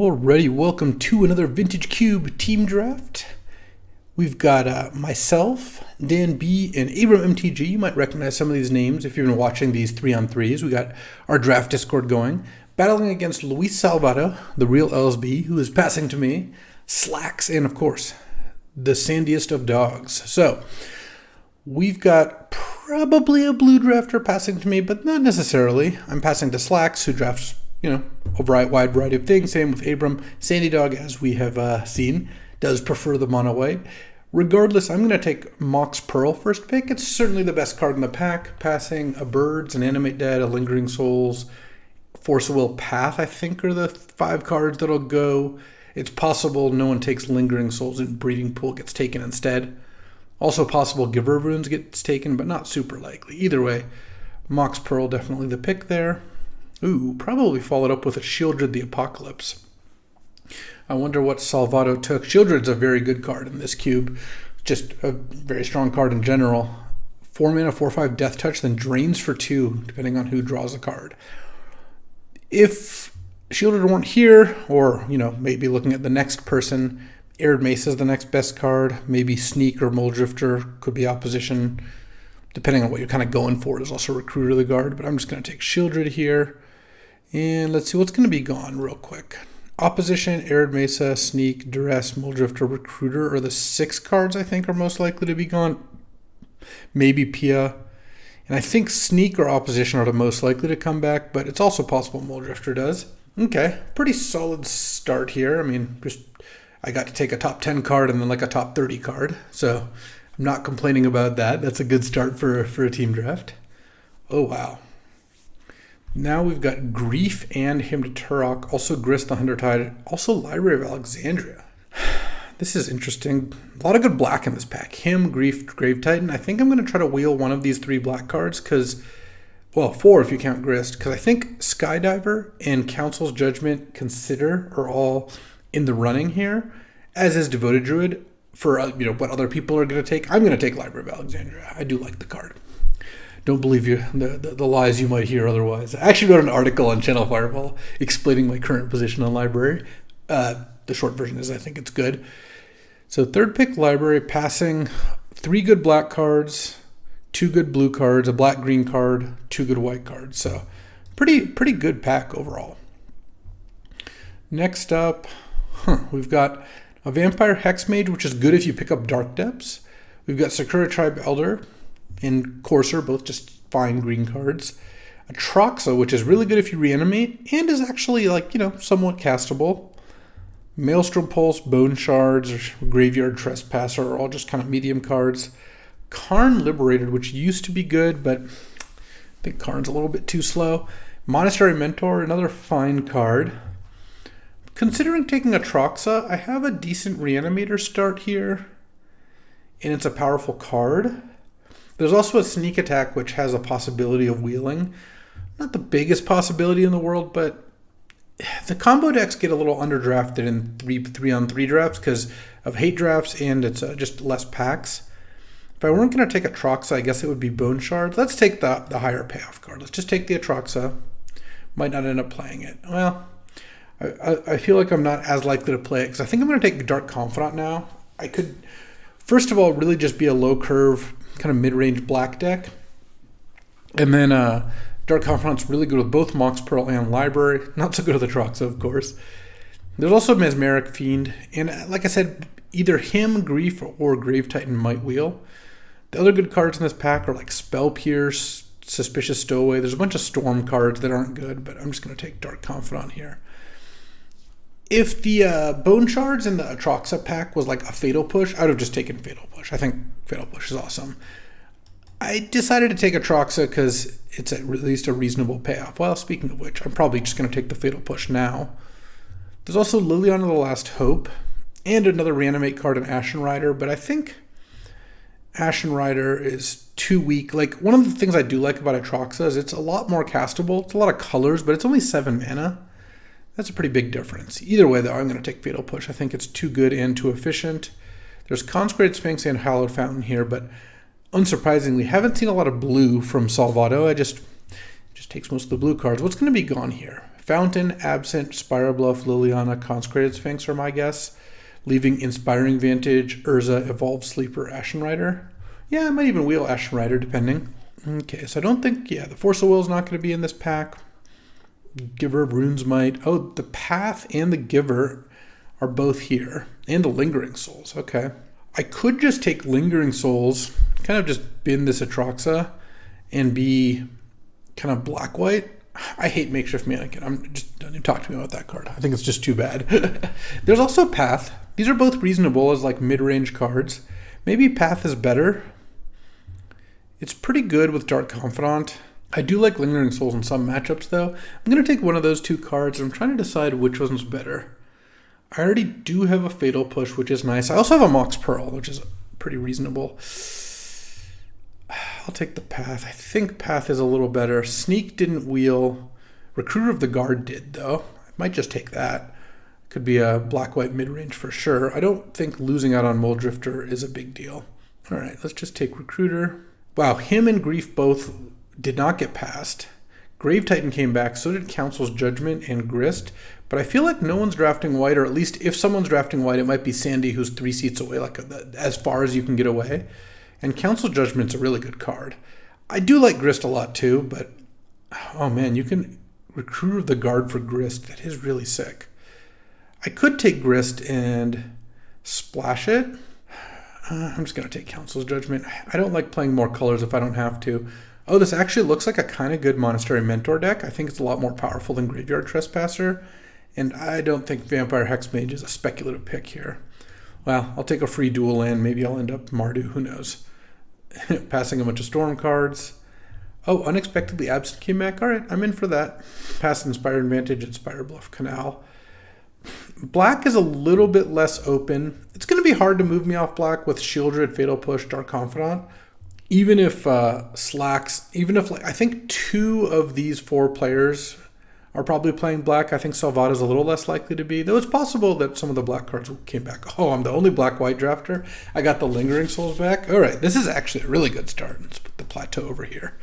Alrighty, welcome to another Vintage Cube team draft. We've got myself, Dan B, and Abram MTG. You might recognize some of these names if you've been watching these 3-on-3s. We got our draft Discord going, battling against Luis Salvato, the real LSB, who is passing to me, Slacks, and of course, the sandiest of dogs. So, we've got probably a blue drafter passing to me, but not necessarily. I'm passing to Slacks, who drafts a wide variety of things. Same with Abram. Sandy Dog, as we have seen, does prefer the mono white. Regardless, I'm going to take Mox Pearl first pick. It's certainly the best card in the pack. Passing a Birds, an Animate Dead, a Lingering Souls, Force of Will, Path, I think are the 5 cards that'll go. It's possible no one takes Lingering Souls and Breeding Pool gets taken instead. Also possible Giver of Runes gets taken, but not super likely. Either way, Mox Pearl definitely the pick there. Ooh, probably followed up with a Shieldred the Apocalypse. I wonder what Salvato took. Shieldred's a very good card in this cube. Just a very strong card in general. 4 mana, 4/5 Death Touch, then drains for 2, depending on who draws a card. If Shieldred weren't here, or, maybe looking at the next person, Arid Mesa is the next best card. Maybe Sneak or Muldrifter could be opposition, depending on what you're kind of going for. There's also Recruiter the Guard, but I'm just going to take Shieldred here. And let's see what's going to be gone real quick. Opposition, Arid Mesa, Sneak, Duress, Muldrifter, Recruiter are the 6 cards I think are most likely to be gone. Maybe Pia. And I think Sneak or Opposition are the most likely to come back, but it's also possible Muldrifter does. Okay, pretty solid start here. I got to take a top 10 card and then like a top 30 card. So I'm not complaining about that. That's a good start for a team draft. Oh, wow. Now we've got Grief and Hymn to Turok, also Grist the Huntertide, also Library of Alexandria. This is interesting. A lot of good black in this pack. Hymn, Grief, Grave Titan. I think I'm going to try to wheel one of these 3 black cards because, 4 if you count Grist, because I think Skydiver and Council's Judgment Consider are all in the running here, as is Devoted Druid for what other people are going to take. I'm going to take Library of Alexandria. I do like the card. Don't believe the lies you might hear otherwise. I actually wrote an article on Channel Fireball explaining my current position on Library. The short version is I think it's good. So third pick Library, passing 3 good black cards, 2 good blue cards, a black-green card, 2 good white cards. So pretty good pack overall. Next up, we've got a Vampire Hexmage, which is good if you pick up Dark Depths. We've got Sakura Tribe Elder and Courser, both just fine green cards. A Troxa, which is really good if you reanimate, and is actually somewhat castable. Maelstrom Pulse, Bone Shards, or Graveyard Trespasser are all just kind of medium cards. Karn Liberated, which used to be good, but I think Karn's a little bit too slow. Monastery Mentor, another fine card. Considering taking a Troxa, I have a decent Reanimator start here, and it's a powerful card. There's also a Sneak Attack, which has a possibility of wheeling. Not the biggest possibility in the world, but the combo decks get a little underdrafted in 3-on-3 drafts because of hate drafts, and it's just less packs. If I weren't going to take a Troxa, I guess it would be Bone Shard. Let's take the higher payoff card. Let's just take the Atroxa. Might not end up playing it. Well, I feel like I'm not as likely to play it because I think I'm going to take Dark Confidant now. I could, first of all, really just be a low curve, kind of mid-range black deck. And then Dark Confidant's really good with both Mox Pearl and Library. Not so good with the Troxa, of course. There's also Mesmeric Fiend. And like I said, either him, Grief, or Grave Titan might wheel. The other good cards in this pack are like Spell Pierce, Suspicious Stowaway. There's a bunch of Storm cards that aren't good, but I'm just going to take Dark Confidant here. If the Bone Shards in the Atroxa pack was like a Fatal Push, I would have just taken Fatal Push. I think Fatal Push is awesome. I decided to take Atroxa because it's at least a reasonable payoff. Well, speaking of which, I'm probably just going to take the Fatal Push now. There's also Liliana of the Last Hope and another Reanimate card in Ashen Rider, but I think Ashen Rider is too weak. Like, one of the things I do like about Atroxa is it's a lot more castable. It's a lot of colors, but it's only 7 mana. That's a pretty big difference. Either way, though, I'm going to take Fatal Push. I think it's too good and too efficient. There's Consecrated Sphinx and Hallowed Fountain here, but unsurprisingly, haven't seen a lot of blue from Salvato. I just takes most of the blue cards. What's going to be gone here? Fountain, Absent, Spirobluff, Liliana, Consecrated Sphinx are my guess. Leaving Inspiring Vantage, Urza, Evolved Sleeper, Ashen Rider. Yeah, I might even wheel Ashen Rider depending. Okay, so I don't think, yeah, the Force of Will is not going to be in this pack. Giver of Runes might. Oh, the Path and the Giver are both here. And the Lingering Souls, okay. I could just take Lingering Souls, kind of just bin this Atraxa, and be kind of black-white. I hate Makeshift Mannequin. Don't even talk to me about that card. I think it's just too bad. There's also Path. These are both reasonable as like mid-range cards. Maybe Path is better. It's pretty good with Dark Confidant. I do like Lingering Souls in some matchups though. I'm going to take one of those two cards and I'm trying to decide which one's better. I already do have a Fatal Push, which is nice. I also have a Mox Pearl, which is pretty reasonable. I'll take the Path. I think Path is a little better. Sneak didn't wheel. Recruiter of the Guard did, though. I might just take that. Could be a black-white mid-range for sure. I don't think losing out on Mole Drifter is a big deal. All right, let's just take Recruiter. Wow, him and Grief both did not get passed. Grave Titan came back, so did Council's Judgment and Grist. But I feel like no one's drafting white, or at least if someone's drafting white, it might be Sandy, who's 3 seats away, like as far as you can get away. And Council Judgment's a really good card. I do like Grist a lot too, but oh man, you can Recruiter of the Guard for Grist. That is really sick. I could take Grist and splash it. I'm just going to take Council's Judgment. I don't like playing more colors if I don't have to. Oh, this actually looks like a kind of good Monastery Mentor deck. I think it's a lot more powerful than Graveyard Trespasser. And I don't think Vampire Hexmage is a speculative pick here. Well, I'll take a free dual land. Maybe I'll end up Mardu. Who knows? Passing a bunch of Storm cards. Oh, Unexpectedly Absent came back. All right, I'm in for that. Pass Inspired Vantage at Spirebluff Canal. Black is a little bit less open. It's going to be hard to move me off black with Shieldred, Fatal Push, Dark Confidant. Even if Slacks, I think 2 of these 4 players are probably playing black. I think Salvada's a little less likely to be, though it's possible that some of the black cards came back. Oh, I'm the only black-white drafter. I got the Lingering Souls back. All right, this is actually a really good start. Let's put the plateau over here.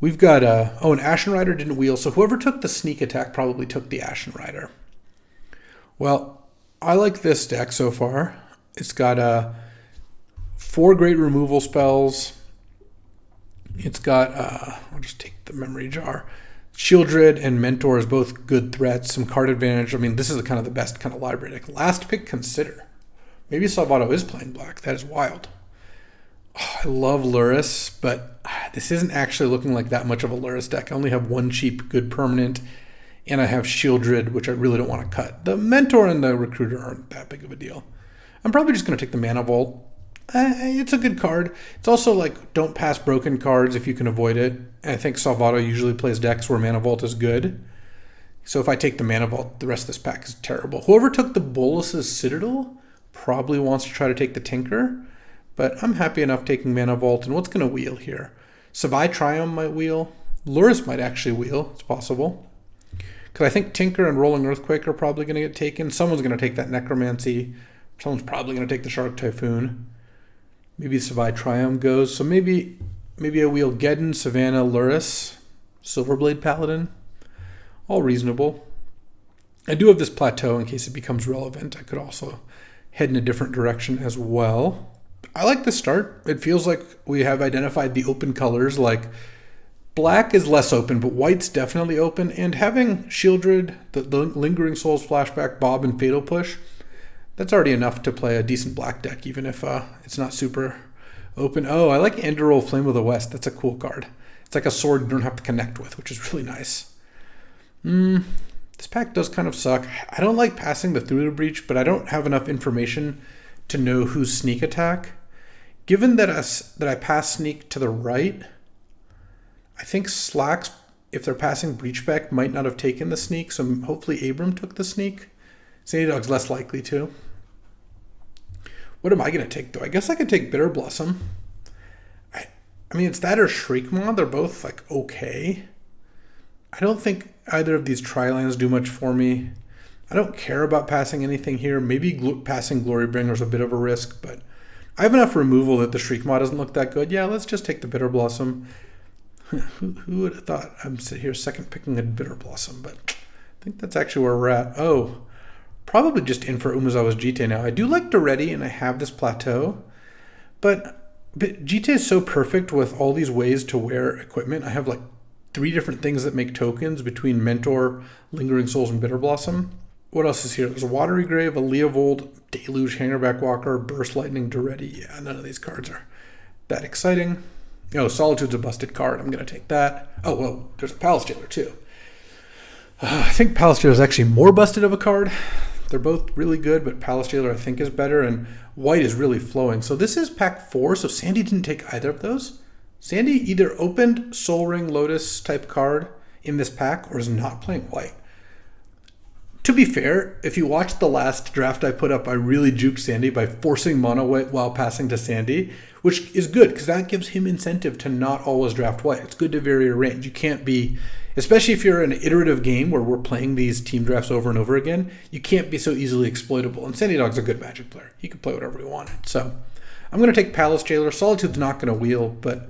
We've got, an Ashen Rider didn't wheel, so whoever took the sneak attack probably took the Ashen Rider. Well, I like this deck so far. It's got 4 great removal spells. It's got, I'll just take the Memory Jar. Shieldred and Mentor is both good threats, some card advantage. I mean, this is kind of the best kind of library deck. Last pick, Consider. Maybe Salvado is playing black. That is wild. Oh, I love Luris, but this isn't actually looking like that much of a Luris deck. I only have 1 cheap good permanent, and I have Shieldred, which I really don't want to cut. The Mentor and the Recruiter aren't that big of a deal. I'm probably just going to take the Mana Vault. It's a good card. It's also like, don't pass broken cards if you can avoid it. I think Salvado usually plays decks where Mana Vault is good. So if I take the Mana Vault, the rest of this pack is terrible. Whoever took the Bolus's Citadel probably wants to try to take the Tinker. But I'm happy enough taking Mana Vault. And what's going to wheel here? Savai Triumph might wheel. Luris might actually wheel. It's possible. Because I think Tinker and Rolling Earthquake are probably going to get taken. Someone's going to take that Necromancy. Someone's probably going to take the Shark Typhoon. Maybe Savai Triumph goes. So maybe I wheel Geddon, Savannah, Luris, Silverblade Paladin. All reasonable. I do have this plateau in case it becomes relevant. I could also head in a different direction as well. I like the start. It feels like we have identified the open colors. Like black is less open, but white's definitely open. And having Shieldred, the Lingering Souls Flashback, Bob, and Fatal Push, that's already enough to play a decent black deck, even if it's not super open. Oh, I like Enderroll Flame of the West. That's a cool card. It's like a sword you don't have to connect with, which is really nice. This pack does kind of suck. I don't like passing the Through the Breach, but I don't have enough information to know who's sneak attack. Given that I pass sneak to the right, I think Slacks, if they're passing Breachback, might not have taken the sneak, so hopefully Abram took the sneak. Sandy Dog's less likely to. What am I going to take, though? I guess I could take Bitter Blossom. I mean, it's that or Shriekmaw. They're both, like, okay. I don't think either of these Tri-lands do much for me. I don't care about passing anything here. Maybe passing Glorybringer is a bit of a risk, but I have enough removal that the Shriekmaw doesn't look that good. Yeah, let's just take the Bitter Blossom. Who would have thought I'm sitting here second picking a Bitter Blossom, but think that's actually where we're at. Oh, probably just in for Umezawa's Jite now. I do like Doretti, and I have this plateau, but Jite is so perfect with all these ways to wear equipment. I have like 3 different things that make tokens between Mentor, Lingering Souls, and Bitter Blossom. What else is here? There's a Watery Grave, a Leovold, Deluge, Hangerback Walker, Burst Lightning, Doretti. Yeah, none of these cards are that exciting. Oh, Solitude's a busted card. I'm going to take that. Oh, whoa, there's a Palace Jailer too. I think Palace Jailer is actually more busted of a card. They're both really good, but Palace Jailer I think is better, and white is really flowing. So this is pack 4, so Sandy didn't take either of those. Sandy either opened Soul Ring Lotus type card in this pack or is not playing white. To be fair, if you watched the last draft I put up, I really juked Sandy by forcing mono white while passing to Sandy, which is good because that gives him incentive to not always draft white. It's good to vary your range. You can't be, especially if you're in an iterative game where we're playing these team drafts over and over again, you can't be so easily exploitable. And Sandy Dog's a good Magic player. He can play whatever he wanted. So I'm going to take Palace Jailer. Solitude's not going to wheel, but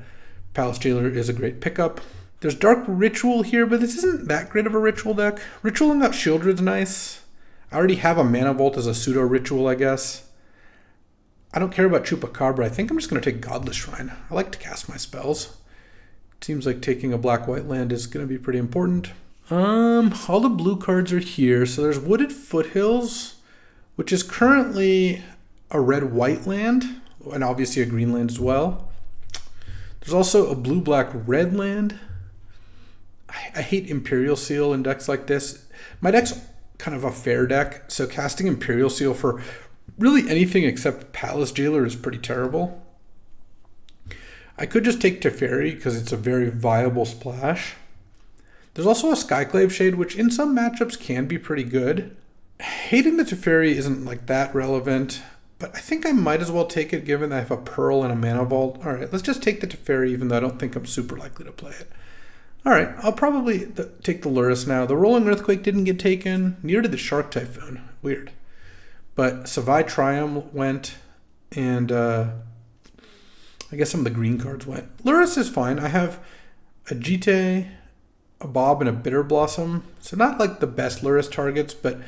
Palace Jailer is a great pickup. There's Dark Ritual here, but this isn't that great of a Ritual deck. Ritualing out Shieldred's nice. I already have a Mana Vault as a pseudo Ritual, I guess. I don't care about Chupacabra. I think I'm just going to take Godless Shrine. I like to cast my spells. It seems like taking a black-white land is going to be pretty important. All the blue cards are here. So there's Wooded Foothills, which is currently a red-white land, and obviously a green land as well. There's also a blue-black-red land. I hate Imperial Seal in decks like this. My deck's kind of a fair deck, so casting Imperial Seal for really anything except Palace Jailer is pretty terrible. I could just take Teferi because it's a very viable splash. There's also a Skyclave Shade, which in some matchups can be pretty good. Hating the Teferi isn't like that relevant, but I think I might as well take it given that I have a Pearl and a Mana Vault. All right, let's just take the Teferi even though I don't think I'm super likely to play it. All right, I'll probably take the Lurrus now. The Rolling Earthquake didn't get taken. Neither did the Shark Typhoon. Weird. But Savai Triumph went, and I guess some of the green cards went. Lurrus is fine. I have a Jite, a Bob, and a Bitter Blossom. So not like the best Lurrus targets, but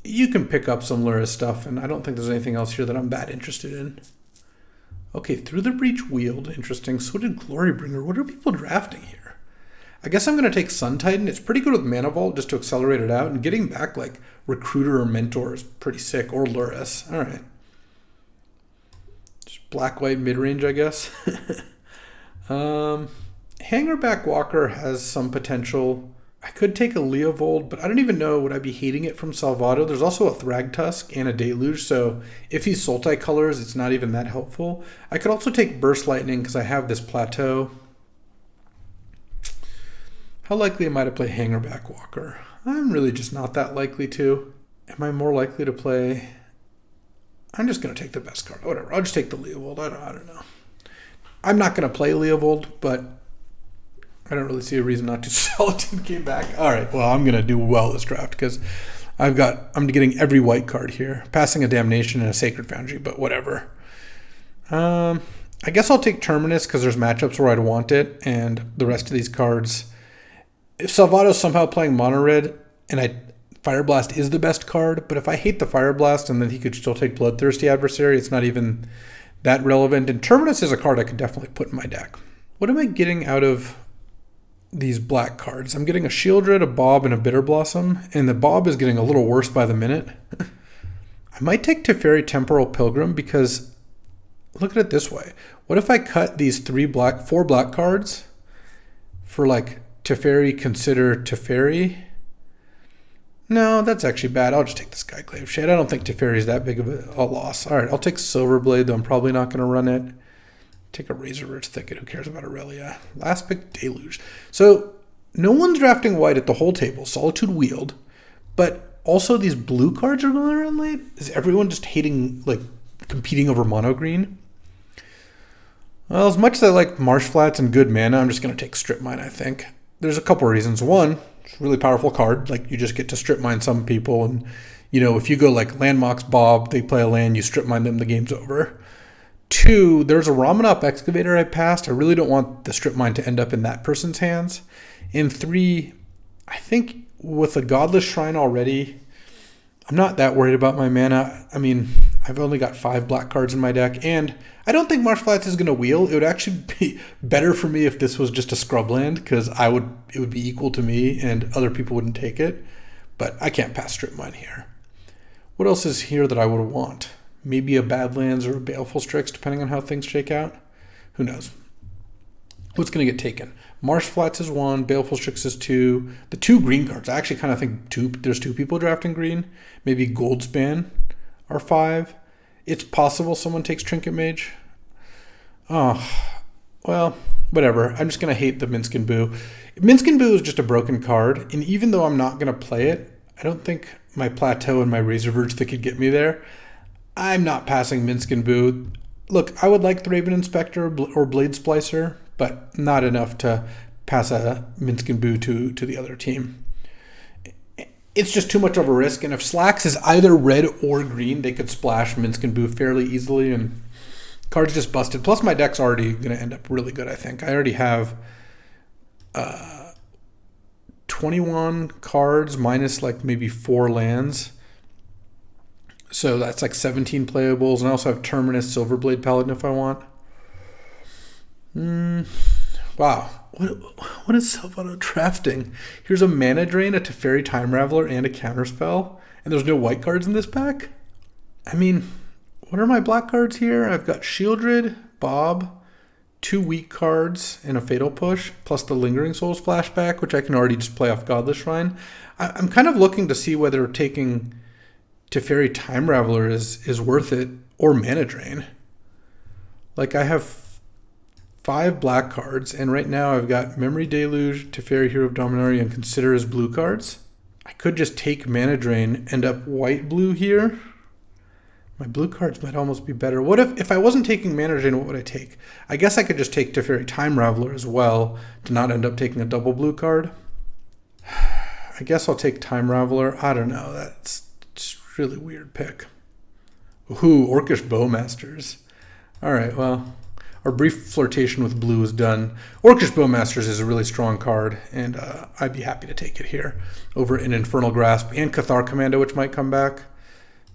you can pick up some Lurrus stuff, and I don't think there's anything else here that I'm that interested in. Okay, Through the Breach Wield. Interesting. So did Glorybringer. What are people drafting here? I guess I'm going to take Sun Titan. It's pretty good with Mana Vault just to accelerate it out. And getting back like Recruiter or Mentor is pretty sick. Or Lurrus. All right. Just black-white mid-range, I guess. Hangerback Walker has some potential. I could take a Leovold, but I don't even know. Would I be hating it from Salvado? There's also a Thragtusk and a Deluge. So if he's Sultai colors, it's not even that helpful. I could also take Burst Lightning because I have this Plateau. How likely am I to play Hangerback Walker? I'm really just not that likely to. Am I more likely to play? I'm just going to take the best card. Whatever. I'll just take the Leovold. I don't know. I'm not going to play Leovold, but I don't really see a reason not to. Solitude came back. All right. Well, I'm going to do well this draft because I'm getting every white card here. Passing a Damnation and a Sacred Foundry, but whatever. I guess I'll take Terminus because there's matchups where I'd want it, and the rest of these cards. If Salvado's somehow playing mono red and Fire Blast is the best card, but if I hate the Fire Blast and then he could still take Bloodthirsty Adversary, it's not even that relevant. And Terminus is a card I could definitely put in my deck. What am I getting out of these black cards? I'm getting a Shieldred, a Bob, and a Bitter Blossom, and the Bob is getting a little worse by the minute. I might take Teferi Temporal Pilgrim because look at it this way. What if I cut these four black cards for like Teferi, consider Teferi? No, that's actually bad. I'll just take the Skyclave Shade. I don't think Teferi is that big of a loss. All right, I'll take Silverblade, though I'm probably not going to run it. Take a Razor Ridge Thicket. Who cares about Aurelia? Last pick, Deluge. So no one's drafting white at the whole table. Solitude Wield. But also these blue cards are going around late. Is everyone just hating, like, competing over mono green? Well, as much as I like Marsh Flats and good mana, I'm just going to take Strip Mine, I think. There's a couple of reasons. One, it's a really powerful card. Like, you just get to strip mine some people. And, you know, if you go like Landmox Bob, they play a land, you strip mine them, the game's over. Two, there's a Ramanop Excavator I passed. I really don't want the strip mine to end up in that person's hands. And three, I think with a Godless Shrine already, I'm not that worried about my mana. I mean, I've only got 5 black cards in my deck, and I don't think Marsh Flats is going to wheel. It would actually be better for me if this was just a scrub land, because it would be equal to me and other people wouldn't take it. But I can't pass Strip Mine here. What else is here that I would want? Maybe a Badlands or a Baleful Strix, depending on how things shake out. Who knows? What's going to get taken? Marsh Flats is 1, Baleful Strix is 2. The 2 green cards, I actually kind of think there's 2 people drafting green. Maybe Goldspan are 5. It's possible someone takes Trinket Mage. Oh, well, whatever. I'm just going to hate the Minsk and Boo. Minsk and Boo is just a broken card, and even though I'm not going to play it, I don't think my Plateau and my Razorverge that could get me there. I'm not passing Minsk and Boo. Look, I would like the Raven Inspector or Blade Splicer, but not enough to pass a Minsk and Boo to the other team. It's just too much of a risk, and if Slacks is either red or green, they could splash Minsk and Boo fairly easily, and cards just busted. Plus, my deck's already going to end up really good, I think. I already have 21 cards minus like maybe 4 lands. So that's like 17 playables, and I also have Terminus, Silverblade Paladin if I want. Wow. What is self-auto drafting? Here's a Mana Drain, a Teferi Time Raveler, and a Counterspell. And there's no white cards in this pack? I mean, what are my black cards here? I've got Shieldred, Bob, 2 weak cards, and a Fatal Push, plus the Lingering Souls flashback, which I can already just play off Godless Shrine. I'm kind of looking to see whether taking Teferi Time Raveler is worth it, or Mana Drain. Like, I have 5 black cards, and right now I've got Memory Deluge, Teferi Hero of Dominaria, and Consider as blue cards. I could just take Mana Drain, end up white-blue here. My blue cards might almost be better. What if I wasn't taking Mana Drain, what would I take? I guess I could just take Teferi Time Raveler as well to not end up taking a double blue card. I guess I'll take Time Raveler. I don't know. That's a really weird pick. Ooh, Orcish Bowmasters. All right, well, our brief flirtation with blue is done. Orcish Bowmasters is a really strong card, and I'd be happy to take it here over an Infernal Grasp and Cathar Commando, which might come back.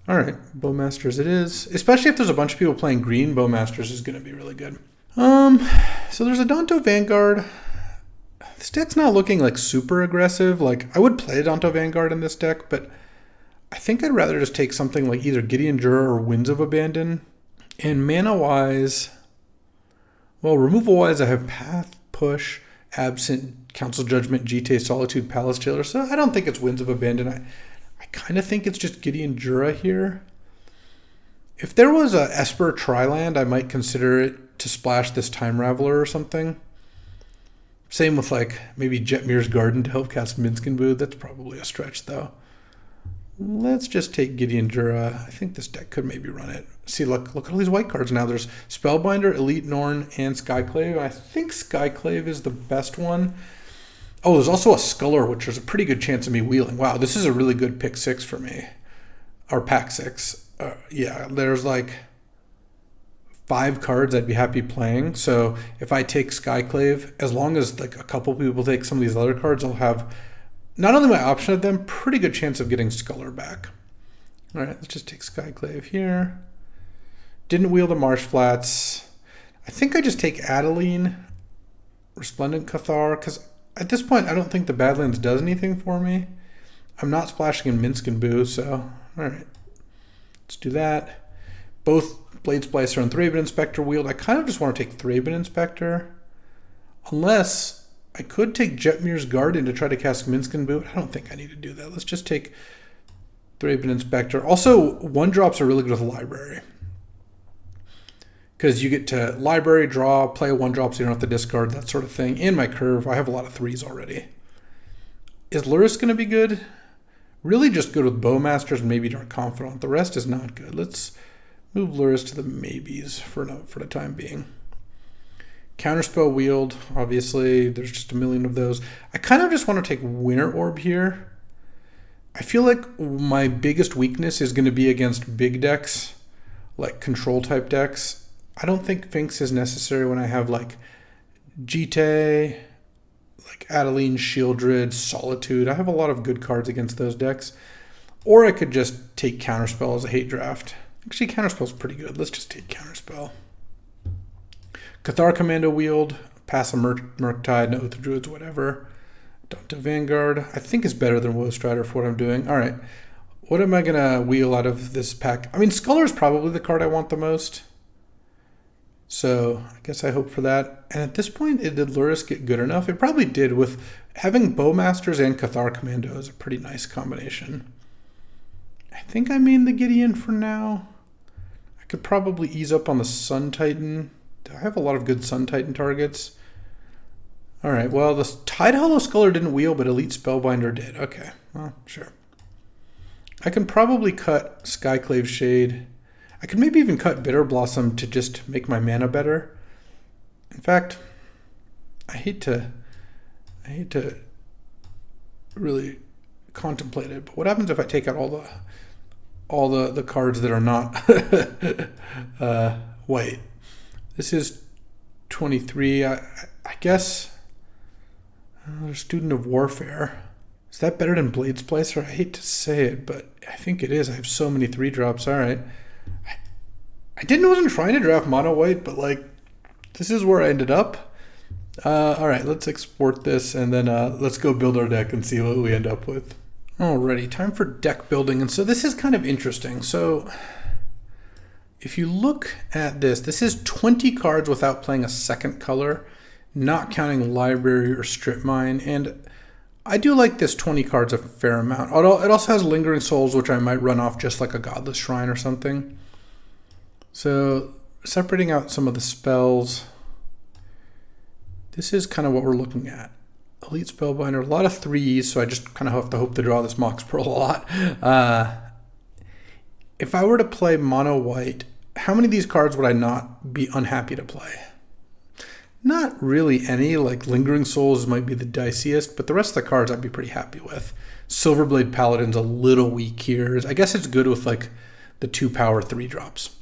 All right, Bowmasters it is. Especially if there's a bunch of people playing green, Bowmasters is going to be really good. So there's a Danto Vanguard. This deck's not looking like super aggressive. Like, I would play a Danto Vanguard in this deck, but I think I'd rather just take something like either Gideon Jura or Winds of Abandon. And mana-wise, well, removal-wise, I have Path, Push, Absent, Council Judgment, Jite, Solitude, Palace Jailer. So I don't think it's Winds of Abandon. I kind of think it's just Gideon Jura here. If there was a Esper Triland, I might consider it to splash this Time Raveler or something. Same with like maybe Jetmir's Garden to help cast Minsk and Boo. That's probably a stretch though. Let's just take Gideon Jura. I think this deck could maybe run it. See, look at all these white cards now. There's Spellbinder, Elite Norn, and Skyclave. I think Skyclave is the best one. Oh, there's also a Sculler, which there's a pretty good chance of me wheeling. Wow, this is a really good pick 6 for me. Or pack 6. Yeah, there's like 5 cards I'd be happy playing. So if I take Skyclave, as long as like a couple people take some of these other cards, I'll have not only my option of them, pretty good chance of getting Sculler back. All right, let's just take Skyclave here. Didn't wheel the Marsh Flats. I think I just take Adeline, Resplendent Cathar, because at this point I don't think the Badlands does anything for me. I'm not splashing in Minsk and Boo, so all right. Let's do that. Both Blade Splicer and Thraben Inspector wheeled. I kind of just want to take Thraben Inspector. Unless I could take Jetmir's Garden to try to cast Minsk and Boo. I don't think I need to do that. Let's just take Thraben Inspector. Also, 1-drops are really good with Library. Because you get to Library, draw, play a 1-drop so you don't have to discard, that sort of thing. And my curve, I have a lot of 3s already. Is Luris going to be good? Really just good with Bowmasters and maybe Dark Confidant. The rest is not good. Let's move Luris to the maybes for the time being. Counterspell wield, obviously. There's just a million of those. I kind of just want to take Winter Orb here. I feel like my biggest weakness is going to be against big decks, like control-type decks. I don't think Finks is necessary when I have like Jite, like Adeline, Shieldred, Solitude. I have a lot of good cards against those decks. Or I could just take Counterspell as a hate draft. Actually, Counterspell's pretty good. Let's just take Counterspell. Cathar Commando Wield, pass a Murktide, no Oath of Druids, whatever. Dante Vanguard, I think is better than Woe Strider for what I'm doing. All right, what am I going to wheel out of this pack? I mean, Sculler is probably the card I want the most. So I guess I hope for that. And at this point, did Lurrus get good enough? It probably did. With having Bowmasters and Cathar Commando is a pretty nice combination. I think I main the Gideon for now. I could probably ease up on the Sun Titan. I have a lot of good Sun Titan targets. All right, well, the Tide Hollow Sculler didn't wheel, but Elite Spellbinder did. Okay, well, sure. I can probably cut Skyclave Shade. I could maybe even cut Bitter Blossom to just make my mana better. In fact, I hate to really contemplate it, but what happens if I take out all the cards that are not white? This is 23. I guess Student of Warfare. Is that better than Blade Splicer? I hate to say it, but I think it is. I have so many 3-drops. All right. I wasn't trying to draft mono white, but like this is where I ended up. All right, let's export this and then let's go build our deck and see what we end up with. Alrighty, time for deck building. And so this is kind of interesting. So if you look at this, this is 20 cards without playing a second color, not counting library or strip mine. And I do like this 20 cards a fair amount. Although it also has Lingering Souls, which I might run off just like a Godless Shrine or something. So separating out some of the spells, this is kind of what we're looking at. Elite Spellbinder, a lot of 3s, so I just kind of have to hope to draw this Mox Pearl a lot. If I were to play mono white, how many of these cards would I not be unhappy to play? Not really any. Like Lingering Souls might be the diciest, but the rest of the cards I'd be pretty happy with. Silverblade Paladin's a little weak here. I guess it's good with like the 2-power 3-drops.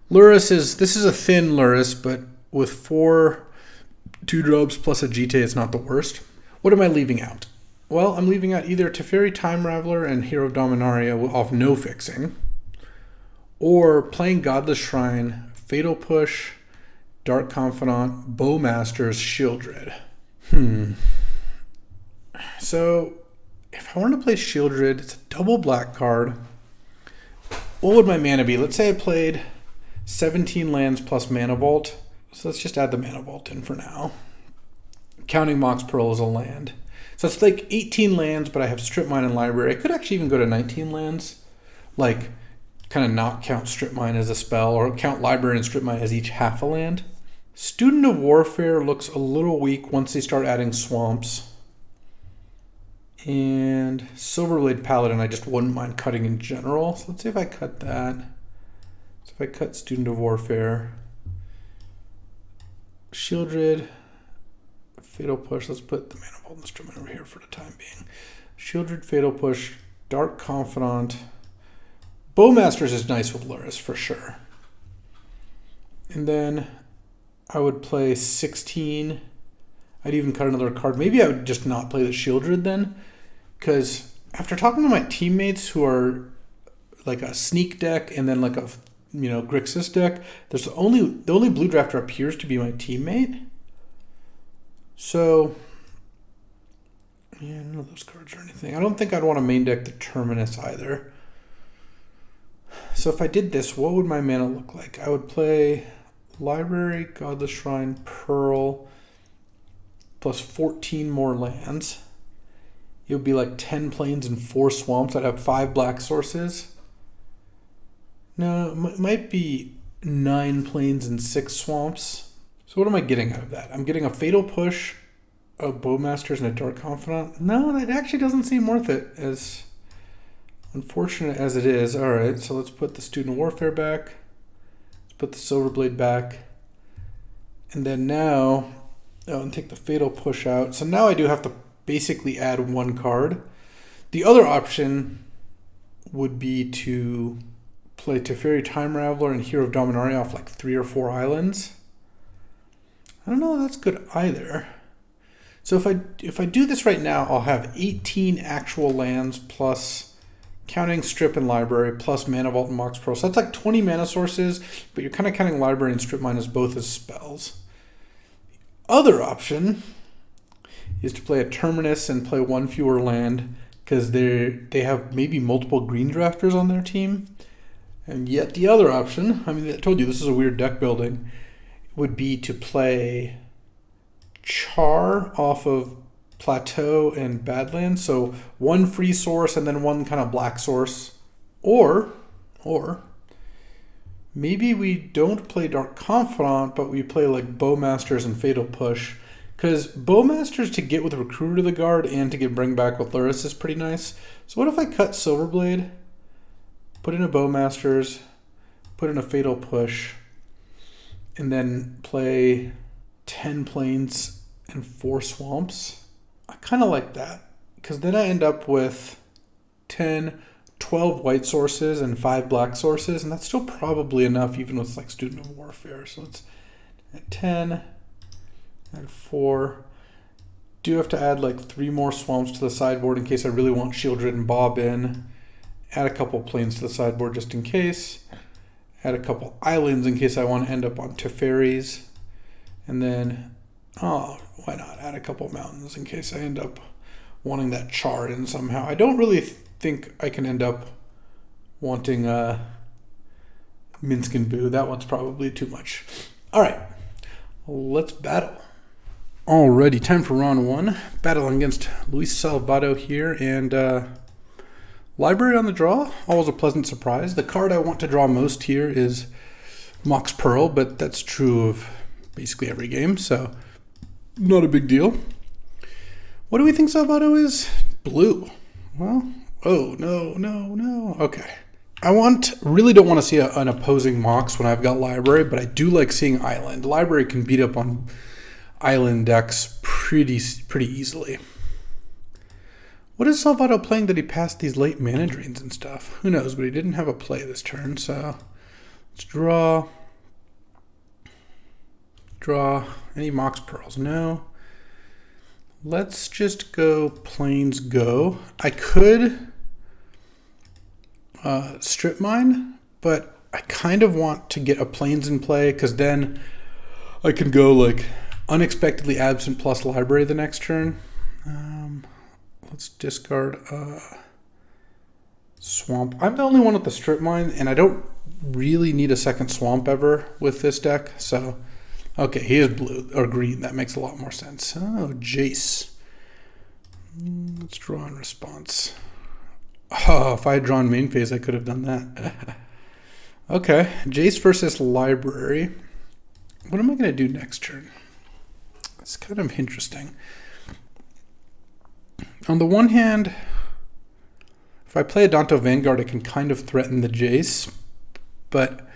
Lurrus this is a thin Lurrus, but with 4 2-drops plus a GT, it's not the worst. What am I leaving out? Well, I'm leaving out either Teferi Time Raveler and Hero of Dominaria off no fixing, or playing Godless Shrine, Fatal Push, Dark Confidant, Bowmasters, Shieldred. So, if I wanted to play Shieldred, it's a double black card. What would my mana be? Let's say I played 17 lands plus Mana Vault. So let's just add the Mana Vault in for now. Counting Mox Pearl as a land. So it's like 18 lands, but I have Strip Mine and Library. I could actually even go to 19 lands. Like, kind of not count Strip Mine as a spell, or count Library and Strip Mine as each half a land. Student of Warfare looks a little weak once they start adding swamps. And Silverblade Paladin I just wouldn't mind cutting in general. So let's see if I cut that. So if I cut Student of Warfare, Shieldred, Fatal Push. Let's put the Mana Vault Instrument over here for the time being. Shieldred, Fatal Push, Dark Confidant. Bowmasters is nice with Lurrus for sure. And then I would play 16. I'd even cut another card. Maybe I would just not play the Shieldred then, because after talking to my teammates who are like a Sneak deck and then like a Grixis deck, the only blue drafter appears to be my teammate. So yeah, none of those cards or anything. I don't think I'd want to main deck the Terminus either. So if I did this, what would my mana look like? I would play Library, Godless Shrine, Pearl, plus 14 more lands. It would be like 10 plains and 4 swamps. I'd have 5 black sources. No, it might be 9 plains and 6 swamps. So what am I getting out of that? I'm getting a Fatal Push, a Bowmasters, and a Dark Confidant. No, that actually doesn't seem worth it, as unfortunate as it is. All right, so let's put the Student of Warfare back. Let's put the Silverblade back. And then now, and take the Fatal Push out. So now I do have to basically add 1 card. The other option would be to play Teferi Time Raveler and Hero of Dominaria off like 3 or 4 islands. I don't know if that's good either. So if I do this right now, I'll have 18 actual lands plus counting Strip and Library plus Mana Vault and Mox Pearl. So that's like 20 mana sources, but you're kind of counting Library and Strip Mine as both as spells. The other option is to play a Terminus and play one fewer land because they have maybe multiple green drafters on their team. And yet the other option, I mean, I told you this is a weird deck building, would be to play Char off of Plateau and Badlands, so one free source and then one kind of black source. Or maybe we don't play Dark Confidant, but we play like Bowmasters and Fatal Push, because Bowmasters to get with Recruiter to the Guard and to get Bring Back with Luris is pretty nice. So what if I cut Silverblade, put in a Bowmasters, put in a Fatal Push, and then play 10 Plains and 4 Swamps? I kind of like that, because then I end up with 10, 12 white sources and 5 black sources, and that's still probably enough even with like Student of Warfare. So let's add 10, add 4. Do have to add like 3 more Swamps to the sideboard in case I really want Shieldred and Bob in. Add a couple Plains to the sideboard just in case. Add a couple Islands in case I want to end up on Teferis. And then, why not add a couple Mountains in case I end up wanting that Char in somehow. I don't really think I can end up wanting Minsk and Boo. That one's probably too much. All right, let's battle. Alrighty, time for round 1. Battling against Luis Salvato here, and Library on the draw. Always a pleasant surprise. The card I want to draw most here is Mox Pearl, but that's true of basically every game, so not a big deal. What do we think Salvato is? Blue. Well, oh, no. Okay. I really don't want to see an opposing Mox when I've got Library, but I do like seeing Island. Library can beat up on Island decks pretty easily. What is Salvato playing that he passed these late mana drains and stuff? Who knows, but he didn't have a play this turn, so let's draw. Any Mox Pearls? No. Let's just go Plains Go. I could Strip Mine, but I kind of want to get a Plains in play because then I can go like Unexpectedly Absent plus Library the next turn. Let's discard Swamp. I'm the only one with the Strip Mine, and I don't really need a second Swamp ever with this deck, so okay, he is blue or green. That makes a lot more sense. Oh, Jace. Let's draw in response. Oh, if I had drawn main phase, I could have done that. Okay, Jace versus Library. What am I going to do next turn? It's kind of interesting. On the one hand, if I play a Danto Vanguard, it can kind of threaten the Jace, but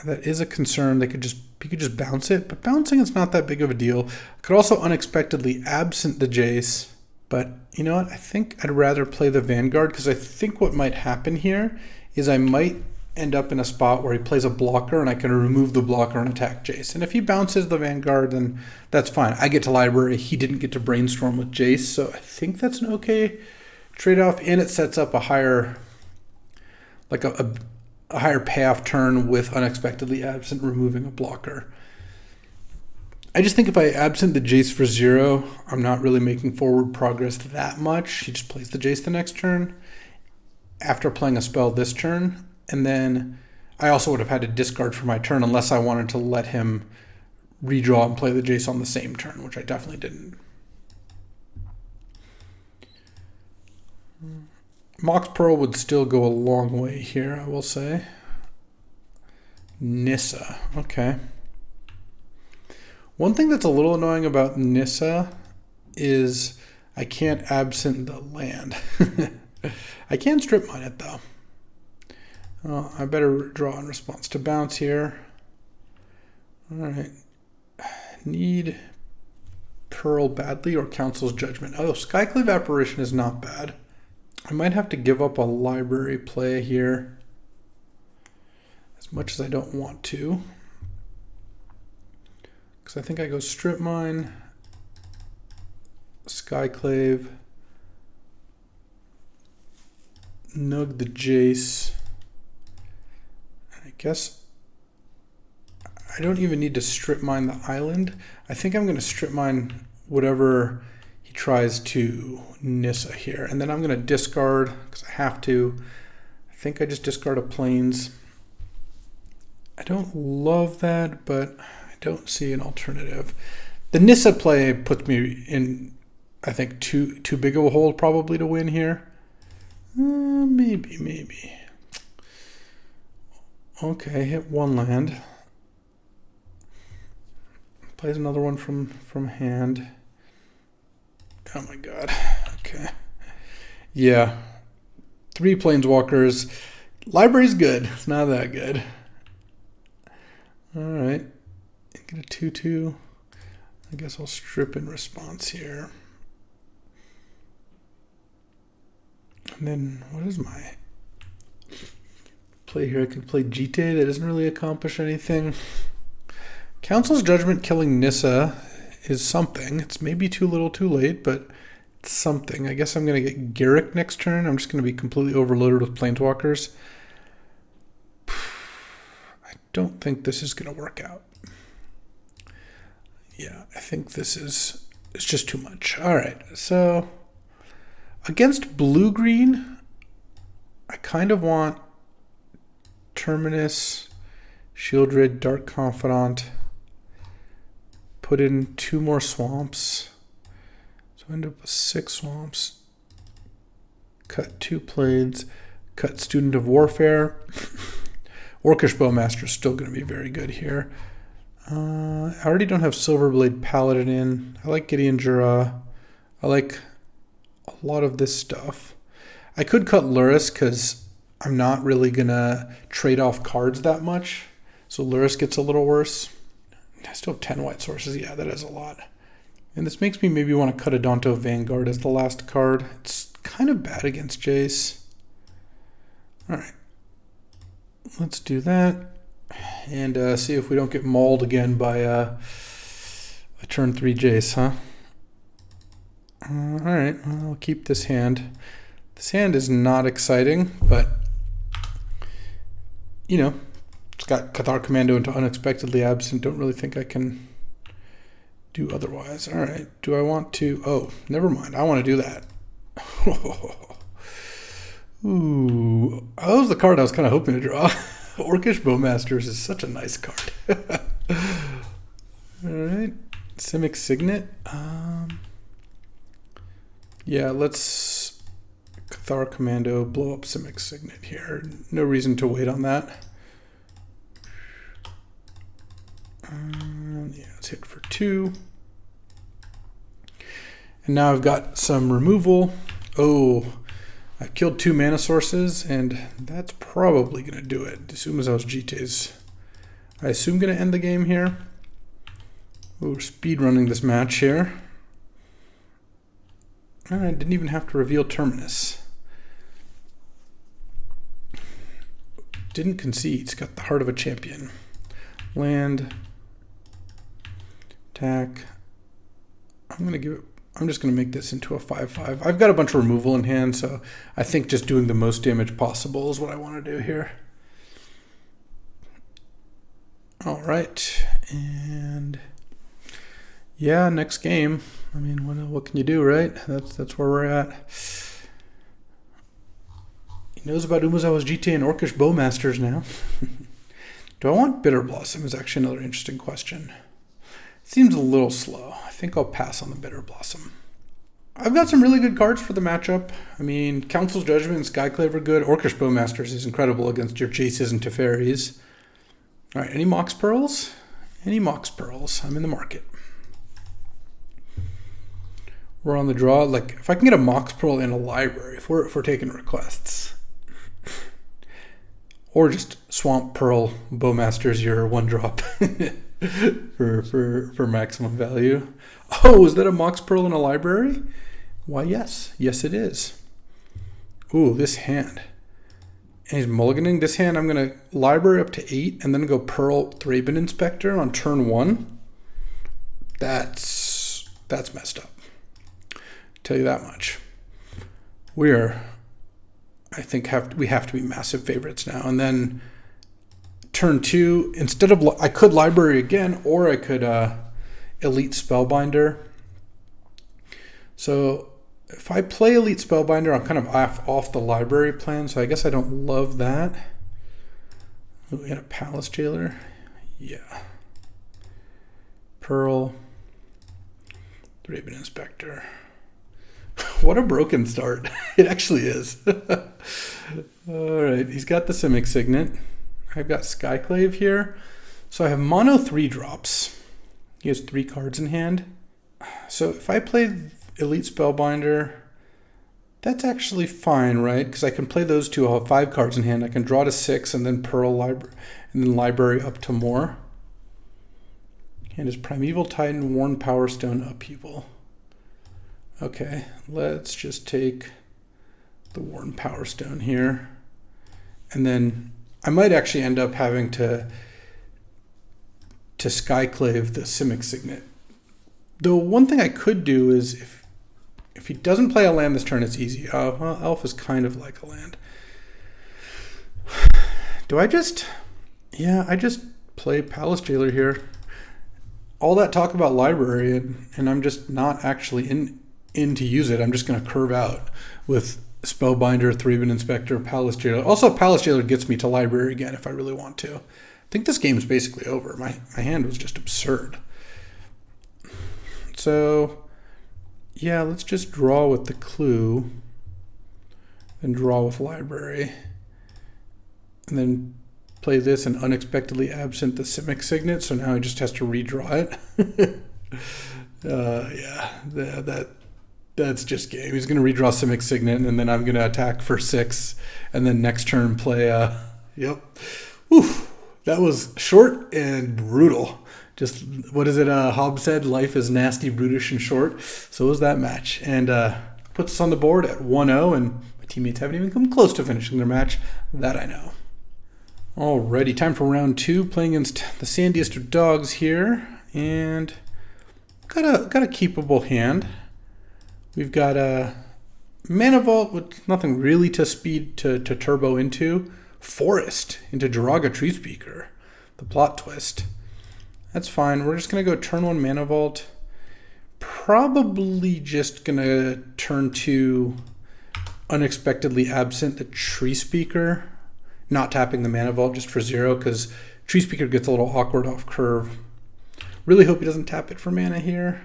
that is a concern. He could just bounce it, but bouncing is not that big of a deal. Could also Unexpectedly Absent the Jace, but you know what? I think I'd rather play the Vanguard because I think what might happen here is I might end up in a spot where he plays a blocker and I can remove the blocker and attack Jace. And if he bounces the Vanguard, then that's fine. I get to Library. He didn't get to Brainstorm with Jace, so I think that's an okay trade-off, and it sets up a higher, like a higher payoff turn with Unexpectedly Absent, removing a blocker. I just think if I absent the Jace for 0, I'm not really making forward progress that much. He just plays the Jace the next turn after playing a spell this turn, and then I also would have had to discard for my turn unless I wanted to let him redraw and play the Jace on the same turn, which I definitely didn't. Mox Pearl would still go a long way here, I will say. Nissa, okay. One thing that's a little annoying about Nissa is I can't absent the land. I can strip mine it though. I better draw in response to bounce here. All right. Need Pearl badly or Council's Judgment. Oh, Skyclave Apparition is not bad. I might have to give up a Library play here, as much as I don't want to, because I think I go Strip Mine, Skyclave, Nug the Jace. I guess I don't even need to strip mine the island. I think I'm going to strip mine whatever he tries to Nissa here. And then I'm going to discard, because I have to. I think I just discard a plains. I don't love that, but I don't see an alternative. The Nissa play puts me in, I think, too big of a hole probably to win here. Maybe. Okay, hit one land. Plays another one from hand. Oh my god. Okay. Yeah. 3 planeswalkers. Library's good. It's not that good. Alright. Get a 2/2. I guess I'll strip in response here. And then what is my play here? I could play Jite. That doesn't really accomplish anything. Council's Judgment killing Nissa is something. It's maybe too little too late, but it's something. I guess I'm going to get Garrick next turn. I'm just going to be completely overloaded with planeswalkers. I don't think this is going to work out. Yeah, I think this is just too much. All right, so against blue-green, I kind of want Terminus, Shieldred, Dark Confidant, put in 2 more swamps. So I end up with 6 swamps. Cut 2 plains, cut Student of Warfare. Orcish Bowmaster is still going to be very good here. I already don't have Silverblade Paladin in. I like Gideon Jura. I like a lot of this stuff. I could cut Luris because I'm not really going to trade off cards that much. So Luris gets a little worse. I still have 10 white sources. Yeah, that is a lot. And this makes me maybe want to cut Adonto Vanguard as the last card. It's kind of bad against Jace. All right. Let's do that. And see if we don't get mauled again by a turn 3 Jace, huh? All right, well, I'll keep this hand. This hand is not exciting, but, you know, it's got Cathar Commando into Unexpectedly Absent. Don't really think I can do otherwise. All right, do I want to? Oh, never mind. I want to do that. Ooh, that was the card I was kind of hoping to draw. Orcish Bowmasters is such a nice card. All right, Simic Signet. Yeah, let's Cathar Commando, blow up Simic Signet here. No reason to wait on that. Yeah, let's hit for 2. And now I've got some removal. Oh, I killed 2 mana sources, and that's probably going to do it. As soon as I was GT's, I assume going to end the game here. We're speed running this match here. I didn't even have to reveal Terminus. Didn't concede. It's got the heart of a champion. Land. Attack. I'm just going to make this into a 5/5. I've got a bunch of removal in hand, so I think just doing the most damage possible is what I want to do here. All right, and yeah, next game. I mean, what can you do, right? That's where we're at. He knows about Umezawa's GTA and Orcish Bowmasters now. Do I want Bitter Blossom is actually another interesting question. Seems a little slow. I think I'll pass on the Bitter Blossom. I've got some really good cards for the matchup. I mean, Council's Judgment and Skyclave are good. Orcish Bowmasters is incredible against your Jaces and Teferis. All right, any Mox Pearls? Any Mox Pearls? I'm in the market. We're on the draw. Like, if I can get a Mox Pearl in a library, if we're taking requests. Or just Swamp Pearl Bowmasters your 1-drop. for maximum value. Oh, is that a Mox Pearl in a library? Why, yes. Yes, it is. Ooh, this hand. And he's mulliganing. This hand, I'm going to library up to 8 and then go Pearl Thraben Inspector on turn 1. That's messed up. tell you that much. I think we have to be massive favorites now. And then turn 2, instead of, I could library again, or I could Elite Spellbinder. So if I play Elite Spellbinder, I'm kind of off the library plan, so I guess I don't love that. Oh, we got a Palace Jailer. Yeah. Pearl. Raven Inspector. What a broken start. It actually is. All right, he's got the Simic Signet. I've got Skyclave here. So I have mono 3 drops. He has 3 cards in hand. So if I play Elite Spellbinder, that's actually fine, right? Because I can play those two. I'll have 5 cards in hand. I can draw to 6 and then Pearl Library, and then Library up to more. And his Primeval Titan, Worn Power Stone, Upheaval. Okay, let's just take the Worn Power Stone here. And then I might actually end up having to Skyclave the Simic Signet. The one thing I could do is if he doesn't play a land this turn, it's easy. Well, Elf is kind of like a land. Do I just... Yeah, I just play Palace Jailer here. All that talk about library, and I'm just not actually in to use it. I'm just going to curve out with Spellbinder, Thraben Inspector, Palace Jailer. Also, Palace Jailer gets me to library again if I really want to. I think this game's basically over. My hand was just absurd. So, yeah, let's just draw with the clue, then draw with library, and then play this and unexpectedly absent the Simic Signet, so now he just has to redraw it. Yeah, that's just game. He's going to redraw Simic Signet, and then I'm going to attack for 6, and then next turn play, yep. Oof, that was short and brutal. Just, what is it, Hobbes said, life is nasty, brutish, and short. So was that match. And puts us on the board at 1-0, and my teammates haven't even come close to finishing their match. That I know. Alrighty, time for round 2, playing against the sandiest of dogs here, and got a keepable hand. We've got a Mana Vault with nothing really to speed to turbo into. Forest into Jiraga Treespeaker, the plot twist. That's fine. We're just gonna go turn 1 Mana Vault. Probably just gonna turn 2 unexpectedly absent the Treespeaker. Not tapping the Mana Vault just for 0, because Treespeaker gets a little awkward off curve. Really hope he doesn't tap it for mana here.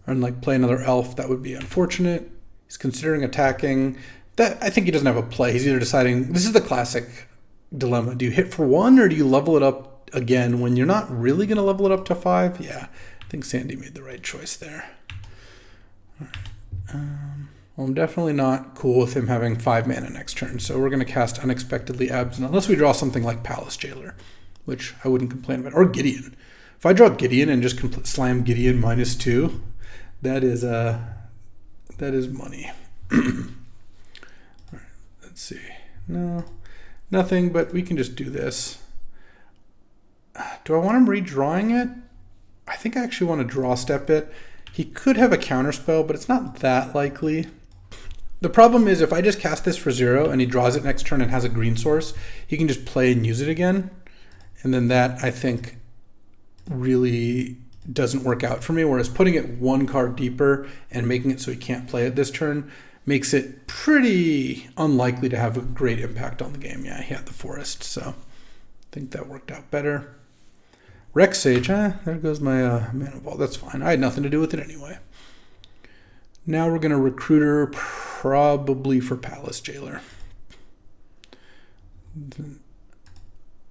And like play another elf, that would be unfortunate. He's considering attacking. That I think he doesn't have a play. He's either deciding, this is the classic dilemma. Do you hit for 1 or do you level it up again when you're not really going to level it up to 5? Yeah, I think Sandy made the right choice there. All right. Well, I'm definitely not cool with him having 5 mana next turn, so we're going to cast Unexpectedly Absent, unless we draw something like Palace Jailer, which I wouldn't complain about, or Gideon. If I draw Gideon and just slam Gideon -2, that is money. All right, let's see. No, nothing, but we can just do this. Do I want him redrawing it? I think I actually want to draw step it. He could have a counterspell, but it's not that likely. The problem is if I just cast this for 0 and he draws it next turn and has a green source, he can just play and use it again. And then that, I think, really doesn't work out for me. Whereas putting it 1 card deeper and making it so he can't play it this turn makes it pretty unlikely to have a great impact on the game. Yeah, he had the Forest, so I think that worked out better. Rex Sage, there goes my Mana Vault. That's fine. I had nothing to do with it anyway. Now we're going to Recruiter, probably for Palace Jailer.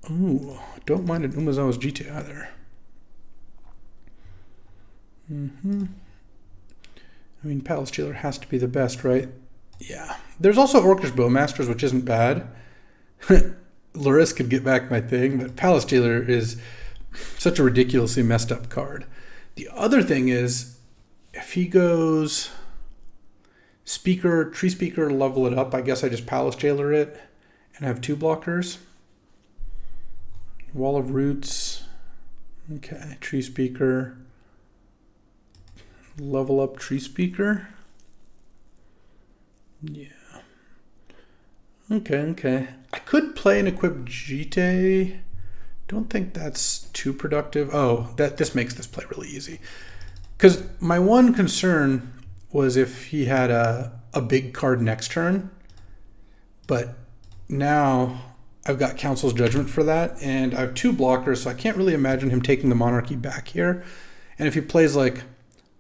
Ooh, don't mind an Umezawa's GT either. I mean, Palace Jailer has to be the best, right? Yeah. There's also Orcish Bowmasters, which isn't bad. Loris could get back my thing, but Palace Jailer is such a ridiculously messed up card. The other thing is, if he goes Tree Speaker, level it up, I guess I just Palace Jailer it and have 2 blockers. Wall of Roots. Okay, Tree Speaker. Level up Tree Speaker. Yeah. Okay. I could play an equipped Jite. Don't think that's too productive. Oh, this makes this play really easy. Because my one concern was if he had a big card next turn. But now I've got Council's Judgment for that, and I have 2 blockers, so I can't really imagine him taking the Monarchy back here. And if he plays like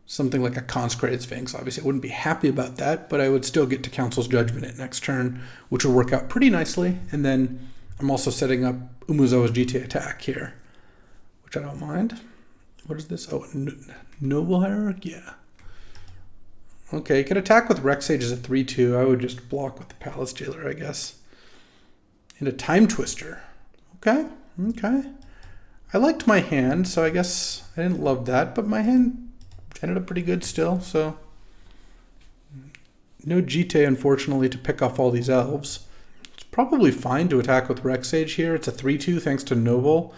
something like a Consecrated Sphinx, obviously I wouldn't be happy about that, but I would still get to Council's Judgment at next turn, which would work out pretty nicely. And then I'm also setting up Umuzo's GT attack here, which I don't mind. What is this? Oh, Noble Hierarch? Yeah. Okay, you can attack with Rex Sage as a 3-2. I would just block with the Palace Jailer, I guess. And a Time Twister. Okay. I liked my hand, so I guess I didn't love that, but my hand ended up pretty good still, so no Jite, unfortunately, to pick off all these elves. It's probably fine to attack with Rex Sage here. It's a 3-2 thanks to Noble.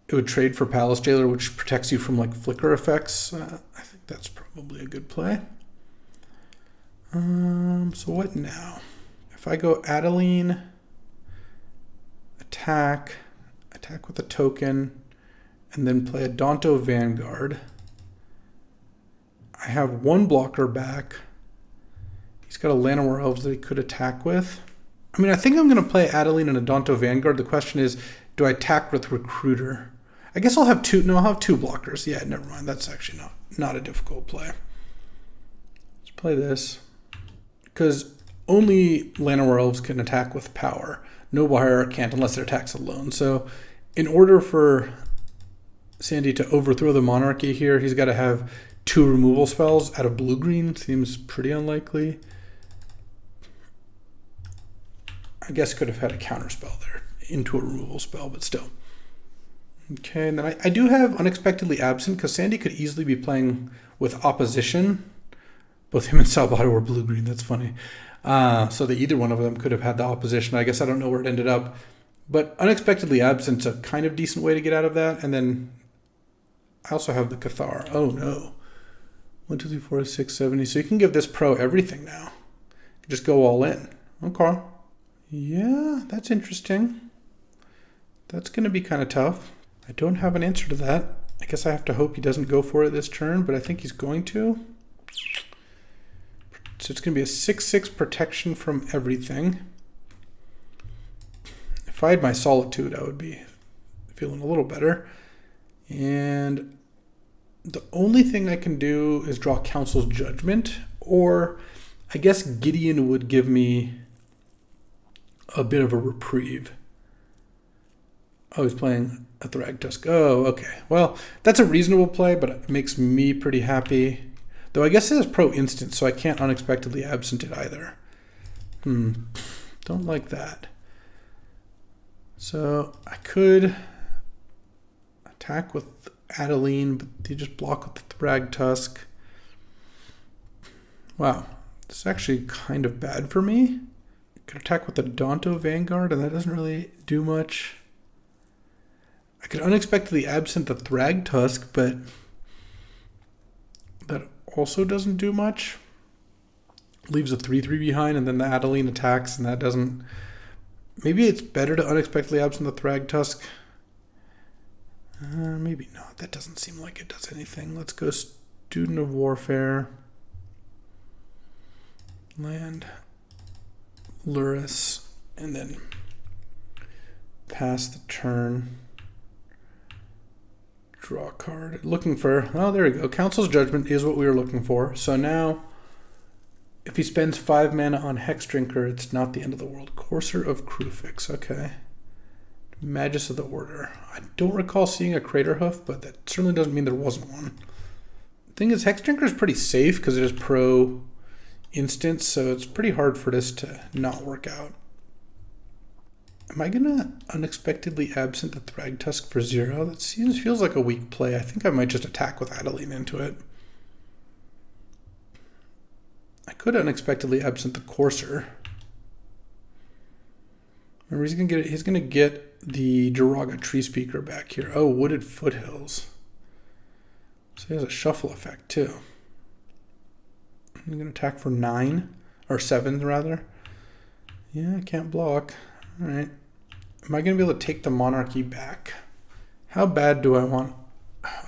It would trade for Palace Jailer, which protects you from like flicker effects. I think that's probably a good play. So what now? If I go Adeline, attack with a token, and then play a Danto Vanguard, I have 1 blocker back. He's got a Llanowar Elves that he could attack with. I mean, I think I'm going to play Adeline and a Danto Vanguard. The question is, do I attack with Recruiter? I guess I'll have 2. No, I'll have 2 blockers. Yeah, never mind. That's actually not a difficult play. Let's play this. Because only Llanowar Elves can attack with power. Noble Hierarch can't unless their attack's alone. So in order for Sandy to overthrow the Monarchy here, he's got to have 2 removal spells out of blue-green. Seems pretty unlikely. I guess could have had a counter spell there into a removal spell, but still. Okay, and then I do have Unexpectedly Absent, because Sandy could easily be playing with opposition. Both him and Salvador were blue-green, that's funny. So that either one of them could have had the opposition. I guess I don't know where it ended up. But Unexpectedly Absent's a kind of decent way to get out of that. And then I also have the Cathar. Oh no. 1, 2, 3, 4, 6, 7. So you can give this pro everything now. Just go all in. Okay. Yeah, that's interesting. That's going to be kind of tough. I don't have an answer to that. I guess I have to hope he doesn't go for it this turn, but I think he's going to. So it's going to be a 6/6 protection from everything. If I had my Solitude, I would be feeling a little better. And the only thing I can do is draw Council's Judgment, or I guess Gideon would give me a bit of a reprieve. Oh, he's playing a Thragtusk. Oh, okay. Well, that's a reasonable play, but it makes me pretty happy. Though I guess it has pro instant, so I can't Unexpectedly Absent it either. Don't like that. So I could attack with Adeline, but you just block with the Thragtusk. Wow, this is actually kind of bad for me. I could attack with the Danto Vanguard, and that doesn't really do much. I could Unexpectedly Absent the Thragtusk, but that also doesn't do much. Leaves a 3/3 behind, and then the Adeline attacks, and that doesn't... Maybe it's better to Unexpectedly Absent the Thragtusk. Maybe not. That doesn't seem like it does anything. Let's go Student of Warfare. Land. Luris. And then pass the turn. Draw a card. Looking for... Oh, there we go. Council's Judgment is what we were looking for. So now, if he spends 5 mana on Hexdrinker, it's not the end of the world. Courser of Crufix. Okay. Magus of the Order. I don't recall seeing a Crater Hoof, but that certainly doesn't mean there wasn't one. The thing is, Hexdrinker is pretty safe because it is pro instant, so it's pretty hard for this to not work out. Am I going to Unexpectedly Absent the Thragtusk for 0? That feels like a weak play. I think I might just attack with Adeline into it. I could Unexpectedly Absent the Courser. Remember, he's going to get the Jiraga Tree Speaker back here. Oh, Wooded Foothills. So he has a shuffle effect too. I'm going to attack for 9. or 7 rather. Yeah, I can't block. All right. Am I going to be able to take the monarchy back? How bad do I want?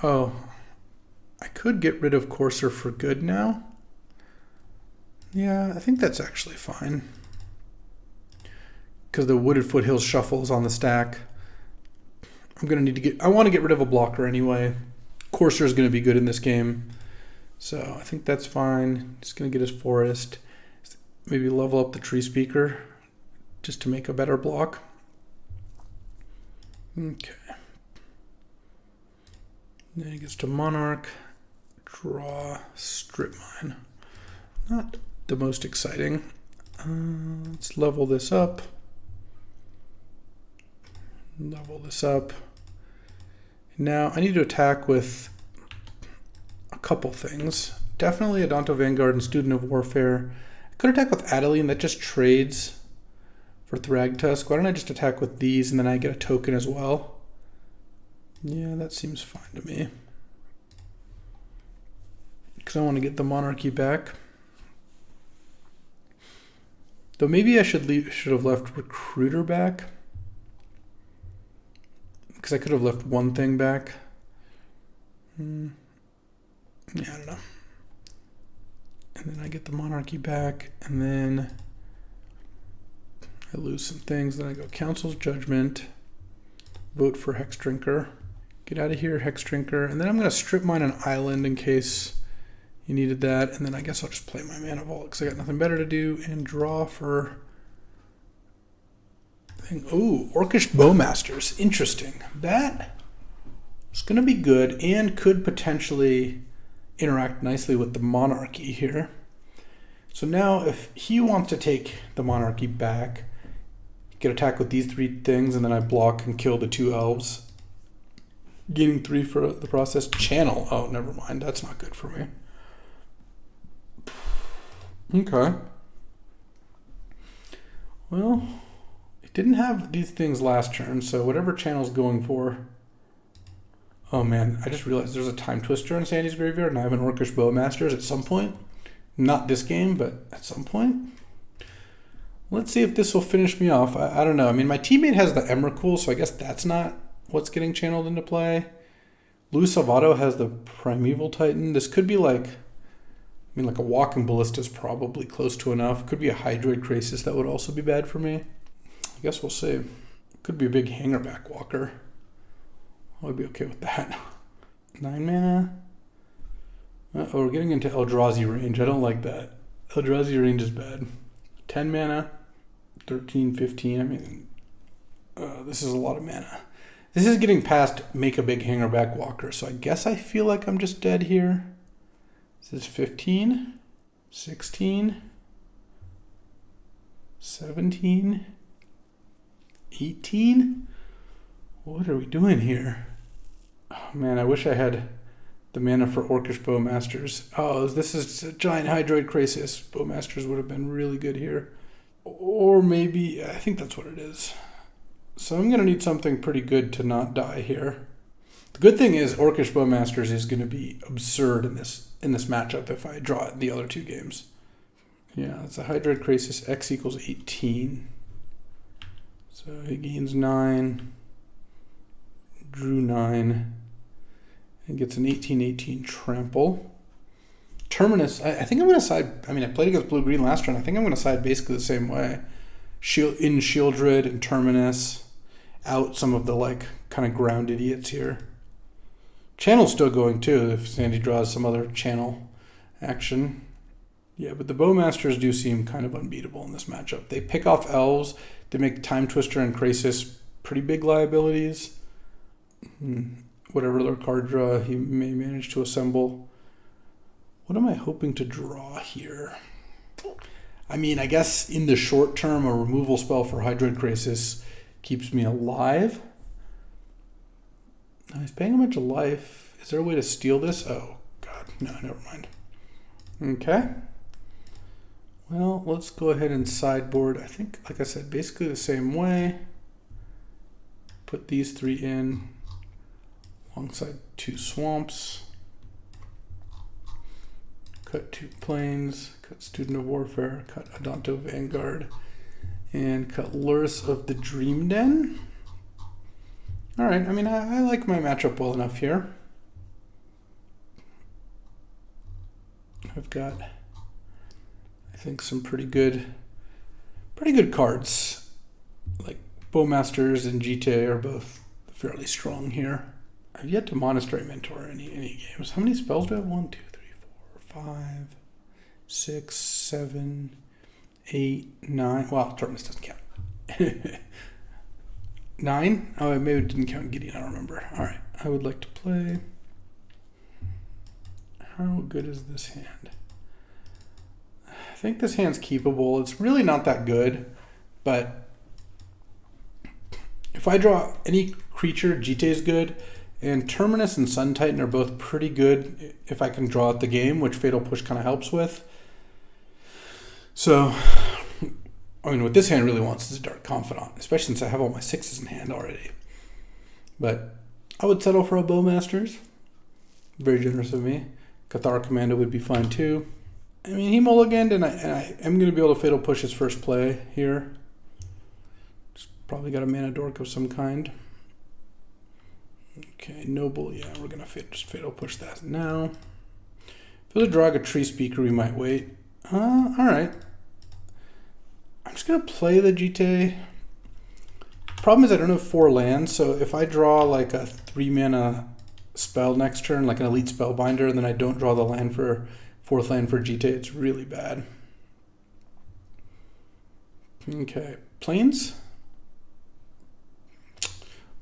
Oh, I could get rid of Courser for good now. Yeah, I think that's actually fine. Because the Wooded Foothills shuffle is on the stack. I'm going to need to I want to get rid of a blocker anyway. Courser is going to be good in this game. So I think that's fine. Just going to get his forest. Maybe level up the Tree Speaker just to make a better block. Okay. Then he gets to Monarch. Draw, strip mine. Not the most exciting. Let's level this up. Level this up. Now I need to attack with a couple things. Definitely Adonto Vanguard and Student of Warfare. I could attack with Adeline, that just trades for Thragtusk. Why don't I just attack with these and then I get a token as well? Yeah, that seems fine to me. Because I want to get the monarchy back. Though maybe I should have left Recruiter back. Because I could have left one thing back. Yeah, I don't know. And then I get the monarchy back, and then I lose some things. Then I go Council's Judgment, vote for Hex Drinker, get out of here, Hex Drinker, and then I'm going to strip mine an island in case you needed that. And then I guess I'll just play my Mana Vault because I got nothing better to do and draw for. Oh, Orcish Bowmasters. Interesting. That is going to be good and could potentially interact nicely with the monarchy here. So now if he wants to take the monarchy back, he can attack with these 3 things and then I block and kill the 2 elves. Gaining 3 for the process. Channel. Oh, never mind. That's not good for me. Okay. Well, didn't have these things last turn, so whatever Channel's going for. Oh man, I just realized there's a Time Twister in Sandy's graveyard, and I have an Orcish Bowmasters at some point. Not this game, but at some point. Let's see if this will finish me off. I don't know. I mean, my teammate has the Emrakul, so I guess that's not what's getting channeled into play. Luis Salvato has the Primeval Titan. This could be like, like a Walking Ballista is probably close to enough. Could be a Hydroid Krasis that would also be bad for me. I guess we'll see. Could be a big Hangerback Walker. I would be okay with that. 9 mana. Oh, we're getting into Eldrazi range. I don't like that. Eldrazi range is bad. 10 mana. 13, 15. I mean, this is a lot of mana. This is getting past make a big Hangerback Walker. So I guess I feel like I'm just dead here. This is 15. 16. 17. 18? What are we doing here? Oh man, I wish I had the mana for Orcish Bowmasters. Oh, this is a giant Hydroid Krasis. Bowmasters would have been really good here. Or maybe, I think that's what it is. So I'm going to need something pretty good to not die here. The good thing is Orcish Bowmasters is going to be absurd in this matchup if I draw it in the other 2 games. Yeah, it's a Hydroid Krasis. X equals 18. So he gains 9, drew 9, and gets an 18-18 trample. Terminus, I think I'm going to side, I played against blue-green last turn. I think I'm going to side basically the same way. Shieldred and Terminus, out some of the kind of ground idiots here. Channel's still going too if Sandy draws some other channel action. Yeah, but the Bowmasters do seem kind of unbeatable in this matchup. They pick off elves. They make Time Twister and Krasis pretty big liabilities. Whatever other card draw he may manage to assemble. What am I hoping to draw here? I guess in the short term, a removal spell for Hydroid Krasis keeps me alive. He's paying a bunch of life. Is there a way to steal this? Oh, God. No, never mind. Okay. Well, let's go ahead and sideboard. I think, like I said, basically the same way. Put these 3 in alongside 2 swamps. cut 2 planes, cut Student of Warfare, cut Adonto Vanguard, and cut Lurrus of the Dream Den. All right, I mean, I like my matchup well enough here. I've got, I think, some pretty good cards. Like Bowmasters and GTA are both fairly strong here. I've yet to Monastery Mentor any games. How many spells do I have? 1, 2, 3, 4, 5, 6, 7, 8, 9. Well, Terminus doesn't count. 9? Oh, maybe it didn't count Gideon. I don't remember. All right. I would like to play. How good is this hand? I think this hand's keepable. It's really not that good, but if I draw any creature, GTA is good, and Terminus and Sun Titan are both pretty good if I can draw out the game, which Fatal Push kind of helps with. So, I mean, what this hand really wants is a Dark Confidant, especially since I have all my 6s in hand already. But I would settle for a Bowmasters. Very generous of me. Cathar Commando would be fine too. I mean, he mulliganed, and I am going to be able to Fatal Push his first play here. Just probably got a Mana Dork of some kind. Okay, Noble, yeah, we're going to just Fatal Push that now. If it was a Draga Tree Speaker, we might wait. Alright. I'm just going to play the GTA. Problem is I don't have 4 lands, so if I draw like a 3-mana spell next turn, like an Elite Spellbinder, and then I don't draw the land for 4th land for GTA, it's really bad. Okay, Plains.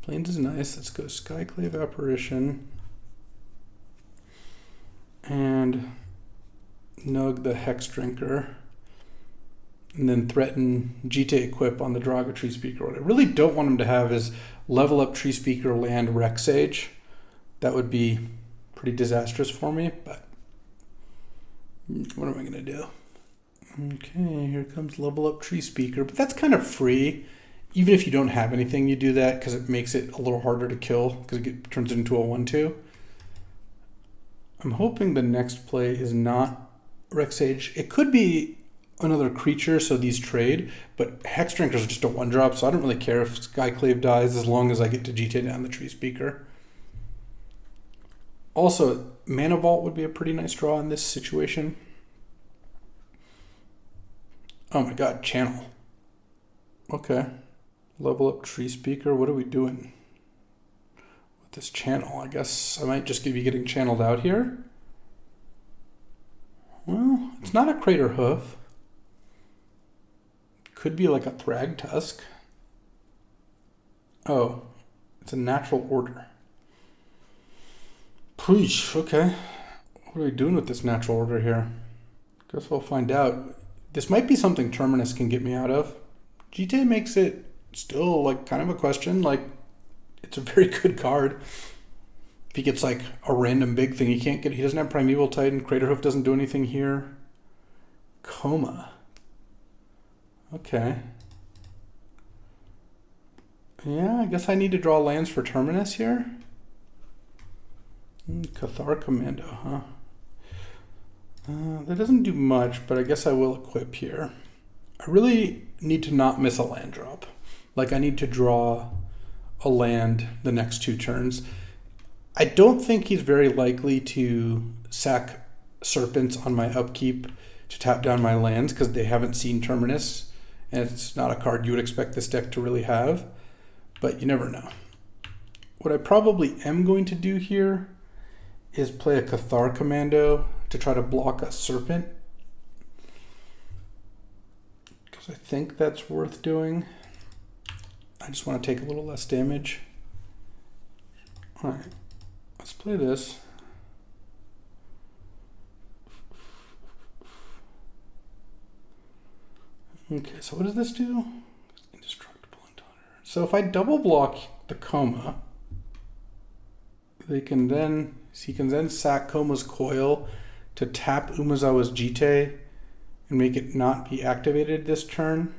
Plains is nice. Let's go Skyclave Apparition and Nug the Hex Drinker, and then threaten GTA Equip on the Draga Tree Speaker. What I really don't want him to have is level up Tree Speaker land Rex Sage. That would be pretty disastrous for me, but what am I going to do? Okay, here comes level up Tree Speaker, but that's kind of free. Even if you don't have anything, you do that because it makes it a little harder to kill because it turns it into a 1/2. I'm hoping the next play is not Rex Sage. It could be another creature, so these trade, but Hex Drinkers are just a 1-drop, so I don't really care if Skyclave dies as long as I get to GTA down the Tree Speaker. Also, Mana Vault would be a pretty nice draw in this situation. Oh my god, Channel. Okay. Level up Tree Speaker. What are we doing with this Channel? I guess I might just be getting channeled out here. Well, it's not a Crater Hoof. Could be like a Thrag Tusk. Oh, it's a Natural Order. Please, okay. What are we doing with this Natural Order here? Guess we'll find out. This might be something Terminus can get me out of. GTA makes it still like kind of a question. Like, it's a very good card. If he gets like a random big thing, he can't get. He doesn't have Primeval Titan. Craterhoof doesn't do anything here. Coma. Okay. Yeah, I guess I need to draw lands for Terminus here. Cathar Commando, huh? That doesn't do much, but I guess I will equip here. I really need to not miss a land drop. Like, I need to draw a land the next 2 turns. I don't think he's very likely to sack Serpents on my upkeep to tap down my lands because they haven't seen Terminus, and it's not a card you would expect this deck to really have, but you never know. What I probably am going to do here is play a Cathar Commando to try to block a Serpent, because I think that's worth doing. I just want to take a little less damage. All right, let's play this. Okay, so what does this do? Indestructible Encounter. So if I double block the Coma, he can then sack Koma's Coil to tap Umezawa's Jite and make it not be activated this turn.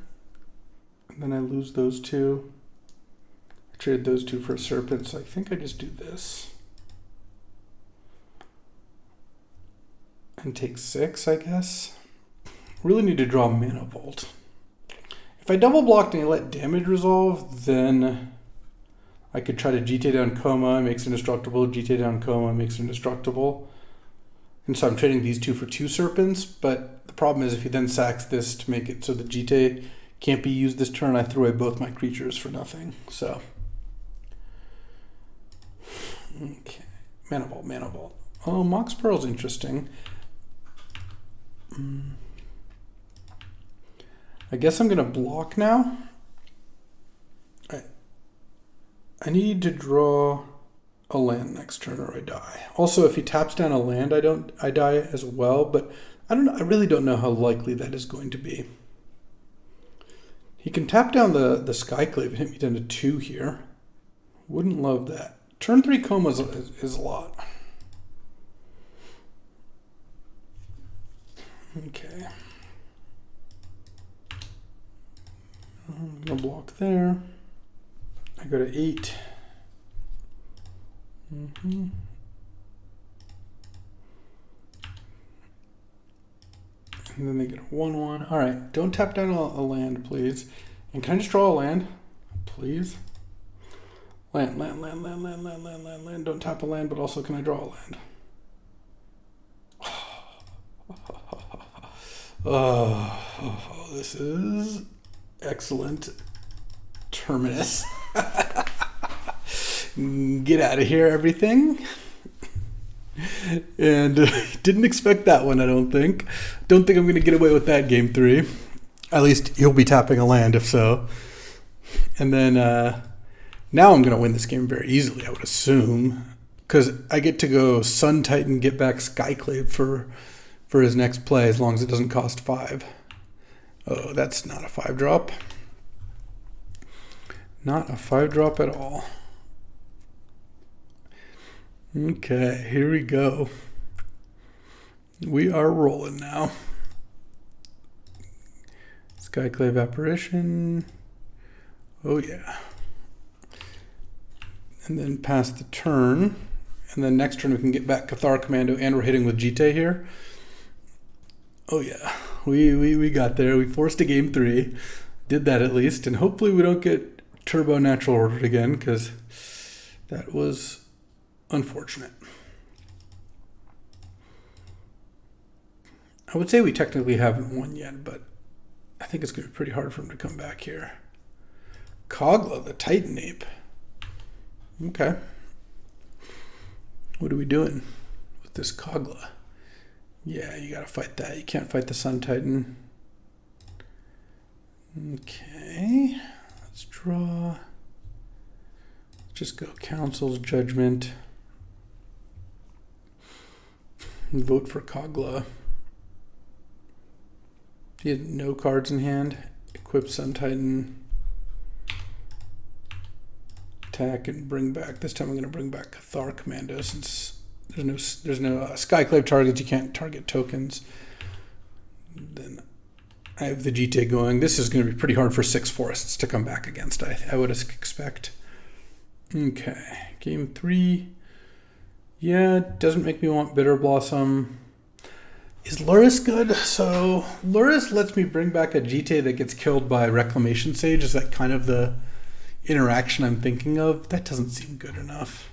And then I lose those 2. I traded those 2 for a Serpent, so I think I just do this. and take 6, I guess. Really need to draw Mana Vault. If I double blocked and I let damage resolve, then I could try to GT down Coma, makes indestructible, GT down Coma, makes indestructible. And so I'm trading these 2 for 2 Serpents, but the problem is if he then sacks this to make it so the GT can't be used this turn, I threw away both my creatures for nothing. So, okay, Mana Vault, Mana Vault. Oh, Mox Pearl's interesting. I guess I'm going to block now. I need to draw a land next turn or I die. Also, if he taps down a land, I die as well, but I don't know. I really don't know how likely that is going to be. He can tap down the Skyclave and hit me down to 2 here. Wouldn't love that. Turn 3 Coma is a lot. Okay. I'm going to block there. I go to 8. And then they get a 1/1. All right, don't tap down a land, please. And can I just draw a land, please? Land. Don't tap a land, but also can I draw a land? Oh, this is excellent. Terminus. Get out of here, everything. And didn't expect that one, I don't think. Don't think I'm going to get away with that game 3. At least he'll be tapping a land if so. And then now I'm going to win this game very easily, I would assume. Because I get to go Sun Titan, get back Skyclave for his next play as long as it doesn't cost 5. Oh, that's not a 5-drop. Not a 5-drop at all. Okay, here we go. We are rolling now. Skyclave Apparition. Oh yeah. And then pass the turn. And then next turn we can get back Cathar Commando and we're hitting with Jite here. Oh yeah. We got there. We forced a game 3. Did that at least. And hopefully we don't get Turbo Natural Ordered again because that was unfortunate. I would say we technically haven't won yet, but I think it's going to be pretty hard for him to come back here. Kogla, the Titan Ape. Okay. What are we doing with this Kogla? Yeah, you got to fight that. You can't fight the Sun Titan. Okay. Let's draw. Just go Council's Judgment. Vote for Kogla. He had no cards in hand. Equip Sun Titan. Attack and bring back. This time I'm going to bring back Cathar Commando since there's no Skyclave targets. You can't target tokens. Then I have the GT going. This is going to be pretty hard for 6 forests to come back against. I would expect. Okay, game 3. Yeah, it doesn't make me want Bitter Blossom. Is Luris good? So Luris lets me bring back a GT that gets killed by Reclamation Sage. Is that kind of the interaction I'm thinking of? That doesn't seem good enough.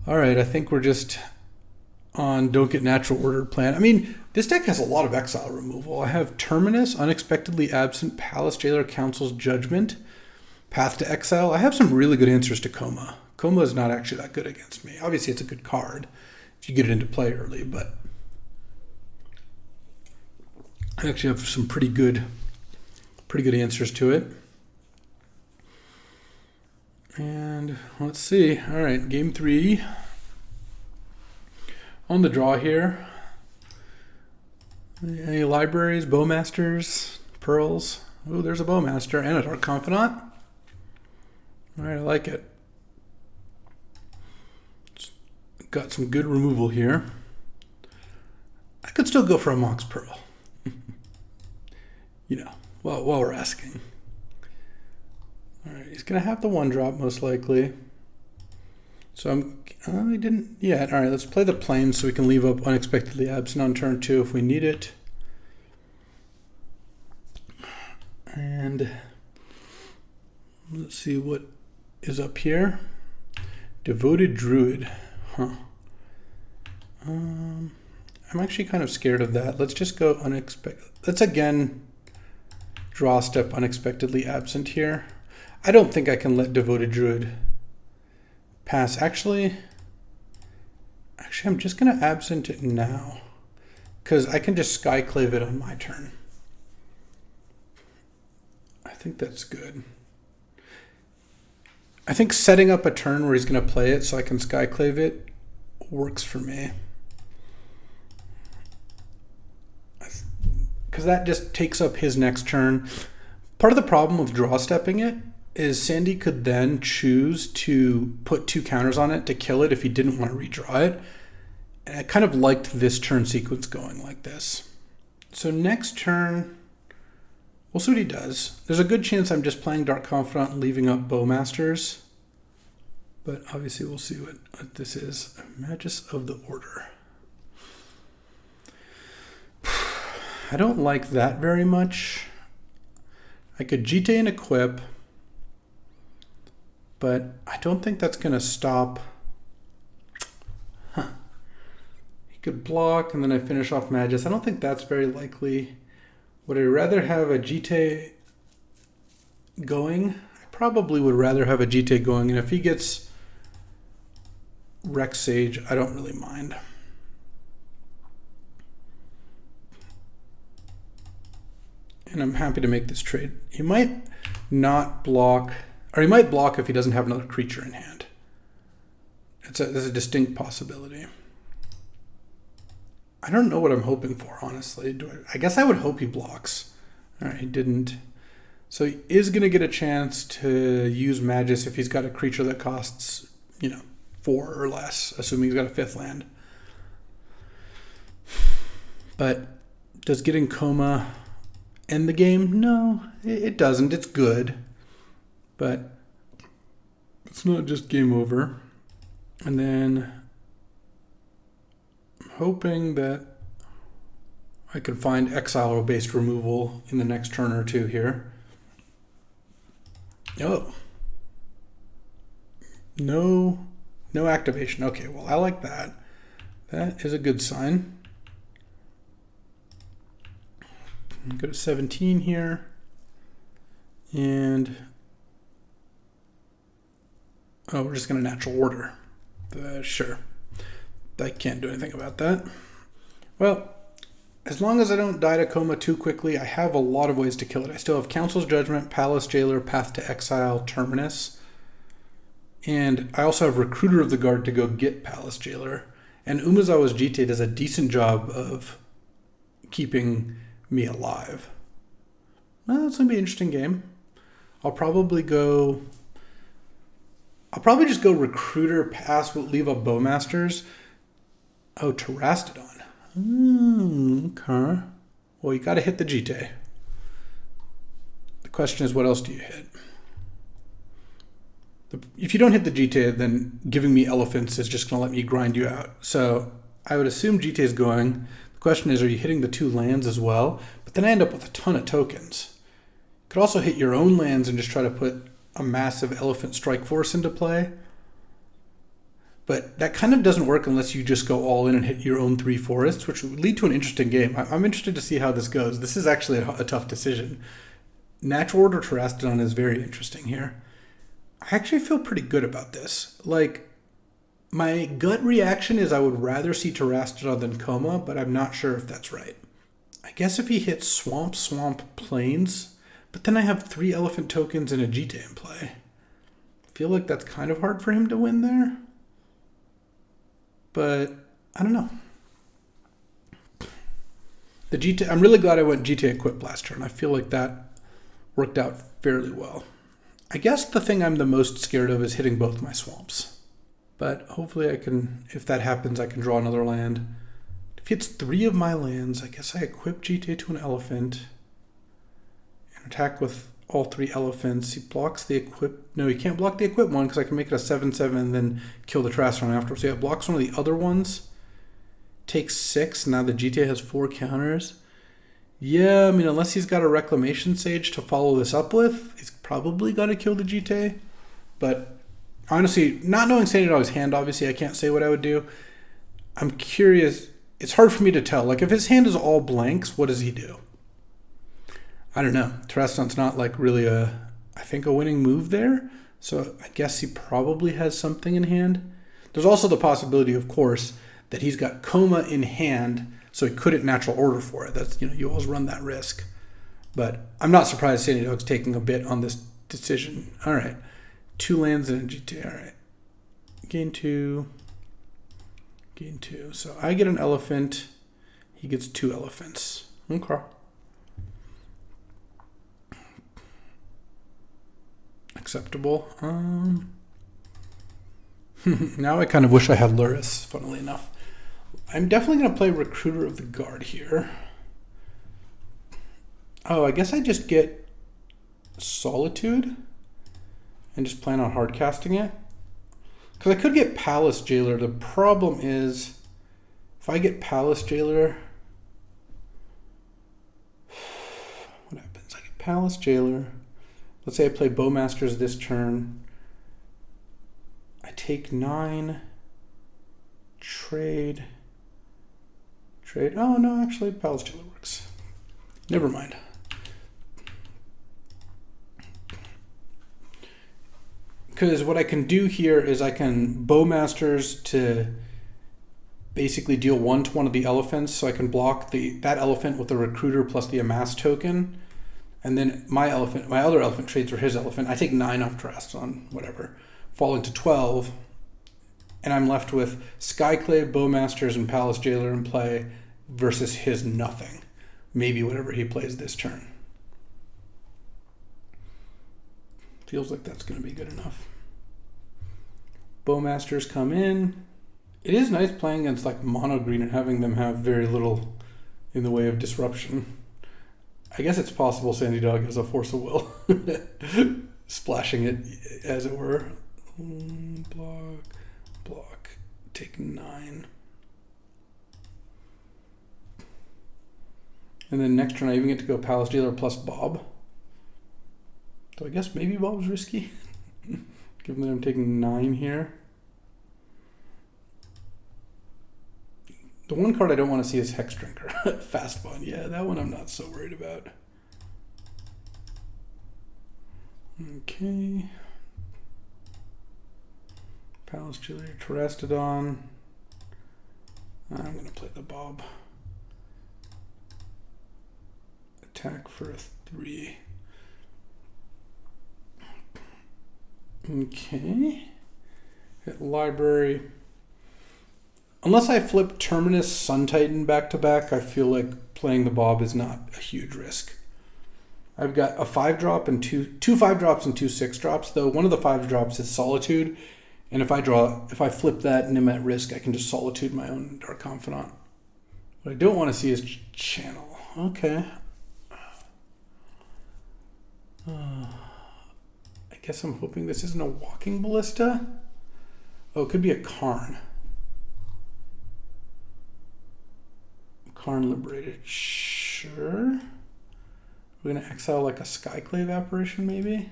All right, I think we're just on Don't Get Natural Ordered plan. I mean, this deck has a lot of exile removal. I have Terminus, Unexpectedly Absent, Palace Jailer, Council's Judgment, Path to Exile. I have some really good answers to Coma. Coma is not actually that good against me. Obviously, it's a good card if you get it into play early, but I actually have some pretty good answers to it. And let's see. All right, game 3. On the draw here. Any libraries, Bowmasters, Pearls. Oh, there's a Bowmaster and a Dark Confidant. All right, I like it. Got some good removal here. I could still go for a Mox Pearl. You know, while we're asking. All right, he's going to have the 1-drop most likely. So I didn't yet. All right, let's play the plains so we can leave up unexpectedly absent on turn 2 if we need it. And let's see what is up here. Devoted Druid. Huh. I'm actually kind of scared of that. Let's just go unexpected. Let's again draw step unexpectedly absent here. I don't think I can let Devoted Druid pass. Actually, I'm just going to absent it now because I can just Skyclave it on my turn. I think that's good. I think setting up a turn where he's going to play it so I can Skyclave it works for me. Because that just takes up his next turn. Part of the problem with draw stepping it is Sandy could then choose to put 2 counters on it to kill it if he didn't want to redraw it. And I kind of liked this turn sequence going like this. So next turn, we'll see what he does. There's a good chance I'm just playing Dark Confidant and leaving up Bowmasters. But obviously we'll see what this is. Magus of the Order. I don't like that very much. I could GT and equip, but I don't think that's going to stop. He could block and then I finish off Magus. I don't think that's very likely. Would I rather have a GT going? I probably would rather have a GT going, and if he gets Rex Sage, I don't really mind. And I'm happy to make this trade. He might not block, or he might block if he doesn't have another creature in hand. There's a distinct possibility. I don't know what I'm hoping for, honestly. I guess I would hope he blocks. All right, he didn't. So he is going to get a chance to use Magus if he's got a creature that costs, 4 or less, assuming he's got a 5th land. But does getting Coma end the game? No, it doesn't. It's good, but it's not just game over. And then I'm hoping that I can find exile-based removal in the next turn or two here. Oh. No activation. Okay, well, I like that. That is a good sign. Go to 17 here. And we're just going to natural order. Sure. I can't do anything about that. Well, as long as I don't die to Coma too quickly, I have a lot of ways to kill it. I still have Council's Judgment, Palace Jailer, Path to Exile, Terminus. And I also have Recruiter of the Guard to go get Palace Jailer. And Umezawa's GT does a decent job of keeping me alive. Well, it's going to be an interesting game. I'll probably just go Recruiter, pass, leave up Bowmasters. Oh, Terastodon. Okay. Well, you got to hit the GT. The question is, what else do you hit? If you don't hit the GT, then giving me elephants is just going to let me grind you out. So I would assume GT is going. The question is, are you hitting the 2 lands as well? But then I end up with a ton of tokens. You could also hit your own lands and just try to put a massive elephant strike force into play. But that kind of doesn't work unless you just go all in and hit your own 3 forests, which would lead to an interesting game. I'm interested to see how this goes. This is actually a tough decision. Natural Order Terastodon is very interesting here. I actually feel pretty good about this. Like, my gut reaction is I would rather see Terastodon than Coma, but I'm not sure if that's right. I guess if he hits Swamp, Plains, but then I have 3 elephant tokens and a GT in play. I feel like that's kind of hard for him to win there. But I don't know. The GT, I'm really glad I went GT equip last turn. I feel like that worked out fairly well. I guess the thing I'm the most scared of is hitting both my swamps. But hopefully I can, if that happens, I can draw another land. If he hits 3 of my lands, I guess I equip GT to an elephant and attack with all 3 elephants. He blocks the equip. No, he can't block the equip one because I can make it a 7/7 and then kill the Terrastron afterwards. So yeah, blocks one of the other ones. Takes 6. Now the GTA has 4 counters. Yeah, I mean, unless he's got a Reclamation Sage to follow this up with, he's probably got to kill the GTA. But honestly, not knowing Sandy Dog's hand, obviously, I can't say what I would do. I'm curious. It's hard for me to tell. Like, if his hand is all blanks, what does he do? I don't know. Terrastron's not like really I think a winning move there. So I guess he probably has something in hand. There's also the possibility, of course, that he's got Coma in hand, so he couldn't natural order for it. That's, you always run that risk. But I'm not surprised Sandy Dog's taking a bit on this decision. All right. 2 lands and a GTA. All right. Gain 2. Gain 2. So I get an elephant. He gets 2 elephants. Okay. Acceptable. Now I kind of wish I had Luris, funnily enough. I'm definitely going to play Recruiter of the Guard here. Oh, I guess I just get Solitude and just plan on hard casting it. Because I could get Palace Jailer. The problem is, if I get Palace Jailer, what happens? I get Palace Jailer. Let's say I play Bowmasters this turn. I take 9. Trade. Oh, no, actually, Palace Jailer works. Never mind. Because what I can do here is I can Bowmasters to basically deal 1 to one of the elephants, so I can block that elephant with the Recruiter plus the Amass token. And then my other elephant trades for his elephant. I take 9 off Terrastron, whatever, falling to 12. And I'm left with Skyclave, Bowmasters, and Palace Jailer in play versus his nothing. Maybe whatever he plays this turn. Feels like that's going to be good enough. Bowmasters come in. It is nice playing against like mono green and having them have very little in the way of disruption. I guess it's possible Sandy Dog has a force of will. Splashing it, as it were. Block. Take 9. And then next turn I even get to go Palace Jailer plus Bob. So I guess maybe Bob's risky. Given that I'm taking 9 here. The one card I don't want to see is Hex Drinker. Fast one. Yeah, that one I'm not so worried about. Okay. Palace Jailer, Terrastodon. I'm going to play the Bob. Attack for a 3. Okay. Hit Library. Unless I flip Terminus, Sun Titan back to back, I feel like playing the Bob is not a huge risk. I've got a 5-drop and two 5-drops and 2 6-drops, though one of the 5-drops is Solitude. And if I flip that and I'm at risk, I can just Solitude my own Dark Confidant. What I don't want to see is Channel. Okay. I guess I'm hoping this isn't a Walking Ballista. Oh, it could be a Karn. Karn Liberated. Sure. We're going to exile like a Skyclave Apparition, maybe?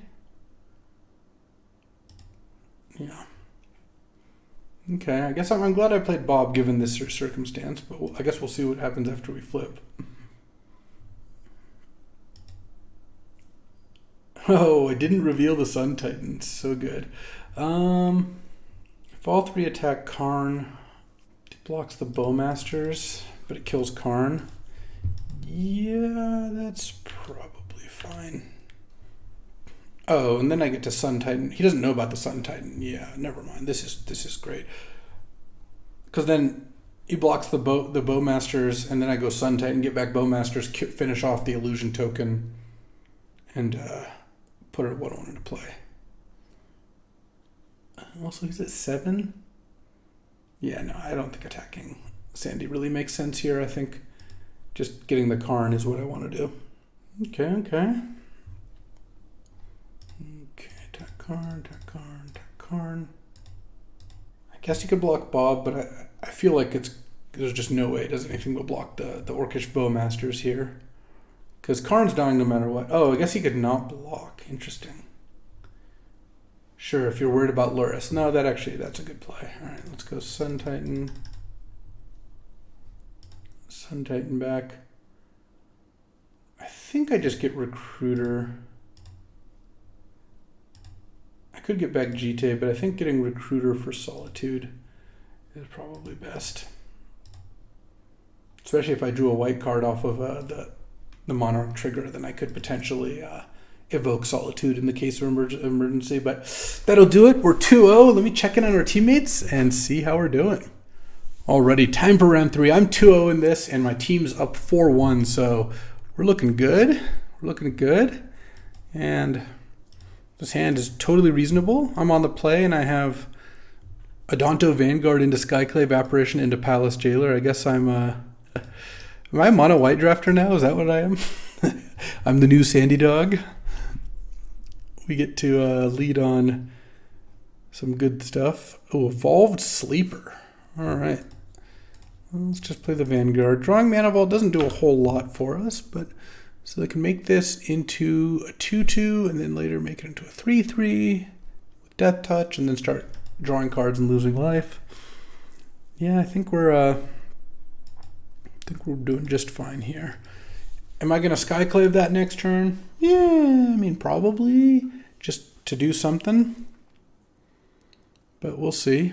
Yeah. Okay, I guess I'm glad I played Bob given this circumstance, but I guess we'll see what happens after we flip. Oh, I didn't reveal the Sun Titan. So good. If all 3 attack Karn, it blocks the Bowmasters, but it kills Karn. Yeah, that's probably fine. Oh, and then I get to Sun Titan. He doesn't know about the Sun Titan. Yeah, never mind. This is great. Because then he blocks the Bowmasters, and then I go Sun Titan, get back Bowmasters, finish off the Illusion token, and put what I wanted to play. Also, he's at 7. Yeah, no, I don't think attacking Sandy really makes sense here. I think just getting the Karn is what I want to do. Okay. Karn, tap Karn, tap Karn. I guess you could block Bob, but I feel like there's just no way it does anything but block the Orcish Bowmasters here. Because Karn's dying no matter what. Oh, I guess he could not block. Interesting. Sure, if you're worried about Lurrus. No, that's a good play. All right, let's go Sun Titan. Sun Titan back. I think I just get Recruiter. I could get back Jite, but I think getting Recruiter for Solitude is probably best. Especially if I drew a white card off of the Monarch trigger, then I could potentially evoke Solitude in the case of emergency. But that'll do it. We're 2-0. Let me check in on our teammates and see how we're doing. Alrighty, time for round 3. I'm 2-0 in this, and my team's up 4-1, so we're looking good. We're looking good. And this hand is totally reasonable. I'm on the play, and I have Adonto Vanguard into Skyclave Apparition into Palace Jailer. I guess am I a mono white drafter now? Is that what I am? I'm the new Sandy Dog. We get to lead on some good stuff. Oh, Evolved Sleeper. All right. Well, let's just play the Vanguard. Drawing Mana Vault doesn't do a whole lot for us, but so they can make this into a 2-2 and then later make it into a 3-3 with Death Touch and then start drawing cards and losing life. Yeah, I think we're doing just fine here. Am I going to Skyclave that next turn? Yeah, I mean, probably. Just to do something. But we'll see.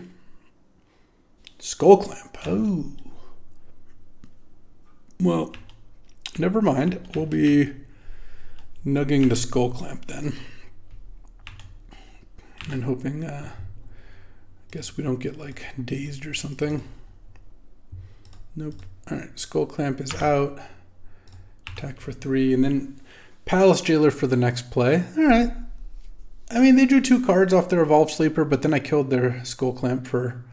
Skull Clamp. Oh. Well, never mind. We'll be nugging the Skull Clamp then. And hoping, I guess we don't get, like, dazed or something. Nope. Alright, Skull Clamp is out. Attack for 3, and then Palace Jailer for the next play. Alright. I mean, they drew 2 cards off their Evolved Sleeper, but then I killed their Skull Clamp for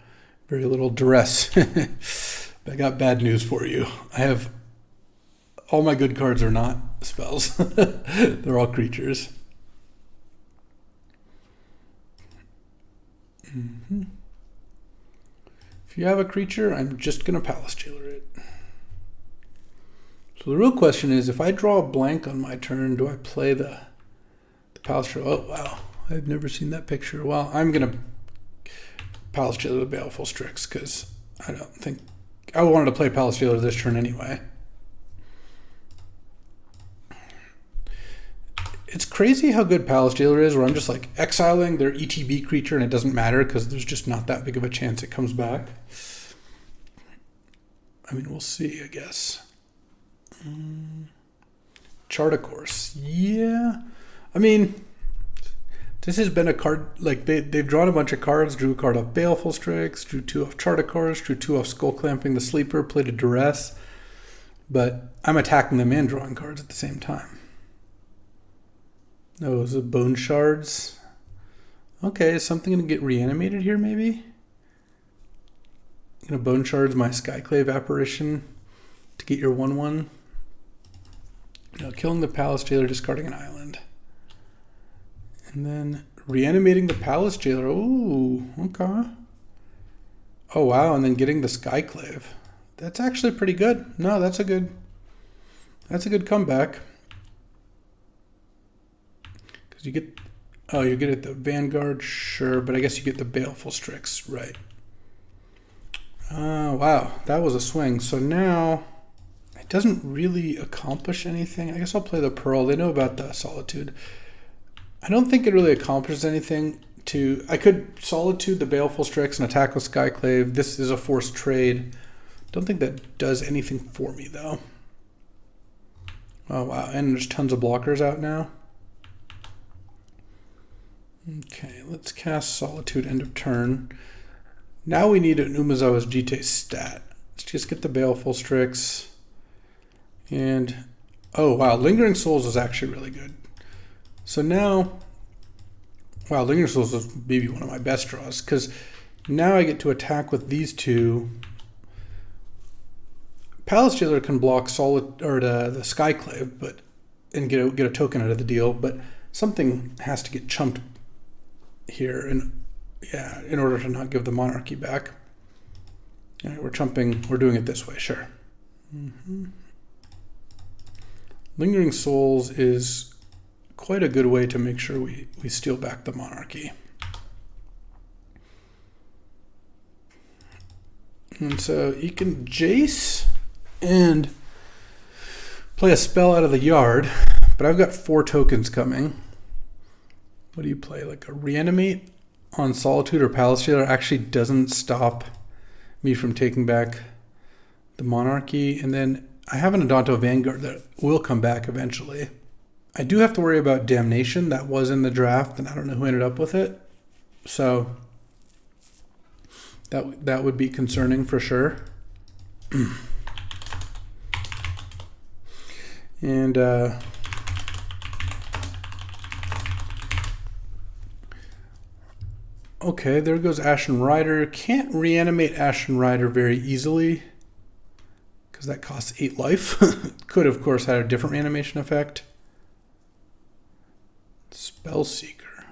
very little duress. I got bad news for you. All my good cards are not spells. They're all creatures. Mm-hmm. If you have a creature, I'm just going to Palace Jailer it. So the real question is, if I draw a blank on my turn, do I play the Palace Jailer? Oh, wow. I've never seen that picture. Well, I'm going to Palace Jailer the Baleful Strix because I don't think... I wanted to play Palace Jailer this turn anyway. It's crazy how good Palace Jailer is, where I'm just like exiling their ETB creature and it doesn't matter because there's just not that big of a chance it comes back. I mean, we'll see, I guess. Chart a Course. Yeah. I mean, this has been a card, like they've drawn a bunch of cards, drew a card off Baleful Strix, drew 2 off Chart a Course, drew 2 off Skull Clamping the Sleeper, played a Duress, but I'm attacking them and drawing cards at the same time. Oh, is it Bone Shards? Okay, is something going to get reanimated here, maybe? I'm going to Bone Shards my Skyclave Apparition to get your 1-1. No, killing the Palace Jailer, discarding an island. And then reanimating the Palace Jailer. Ooh, okay. Oh, wow, and then getting the Skyclave. That's actually pretty good. No, that's a good comeback. You get it the Vanguard, sure, but I guess you get the Baleful Strix, right? Wow, that was a swing. So now it doesn't really accomplish anything. I guess I'll play the Pearl. They know about the Solitude. I don't think it really accomplishes anything. I could Solitude the Baleful Strix and attack with Skyclave. This is a forced trade. Don't think that does anything for me though. Oh wow, and there's tons of blockers out now. Okay, let's cast Solitude end of turn. Now we need an Umezawa's Jite stat. Let's just get the Baleful Strix. And, oh wow, Lingering Souls is actually really good. So now, wow, Lingering Souls is maybe one of my best draws, because now I get to attack with these 2. Palace Jailer can block the Skyclave, and get a token out of the deal, but something has to get chumped here, and yeah, in order to not give the monarchy back. All right, we're doing it this way, sure. Lingering Souls is quite a good way to make sure we steal back the monarchy. And so you can Jace and play a spell out of the yard, but I've got 4 tokens coming. What do you play? Like a Reanimate on Solitude or Palace Jailer actually doesn't stop me from taking back the monarchy. And then I have an Adonto Vanguard that will come back eventually. I do have to worry about Damnation. That was in the draft, and I don't know who ended up with it. So that would be concerning for sure. And okay, there goes Ashen Rider. Can't reanimate Ashen Rider very easily because that costs 8 life. Could, of course, have a different reanimation effect. Spellseeker.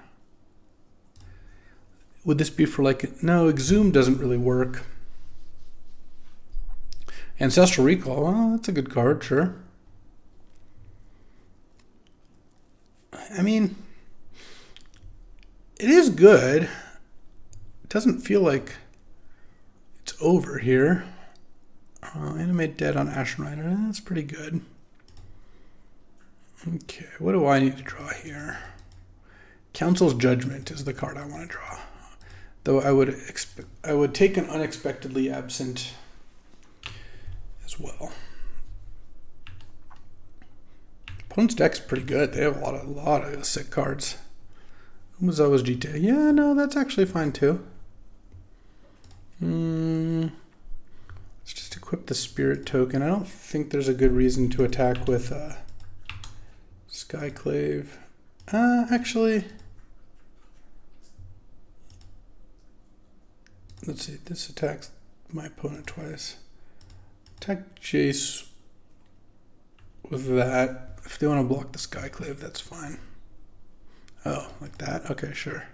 Would this be for like... No, Exhume doesn't really work. Ancestral Recall. Well, that's a good card, sure. I mean, it is good. It doesn't feel like it's over here. Animate Dead on Ashen Rider. That's pretty good. Okay, what do I need to draw here? Council's Judgment is the card I want to draw. Though I would take an Unexpectedly Absent as well. Opponent's deck's pretty good. They have a lot of sick cards. Umezawa's GTA. Yeah, no, that's actually fine too. Let's just equip the Spirit token. I don't think there's a good reason to attack with Skyclave. Actually, let's see. This attacks my opponent twice. Attack Jace with that. If they want to block the Skyclave, that's fine. Oh, like that? Okay, sure.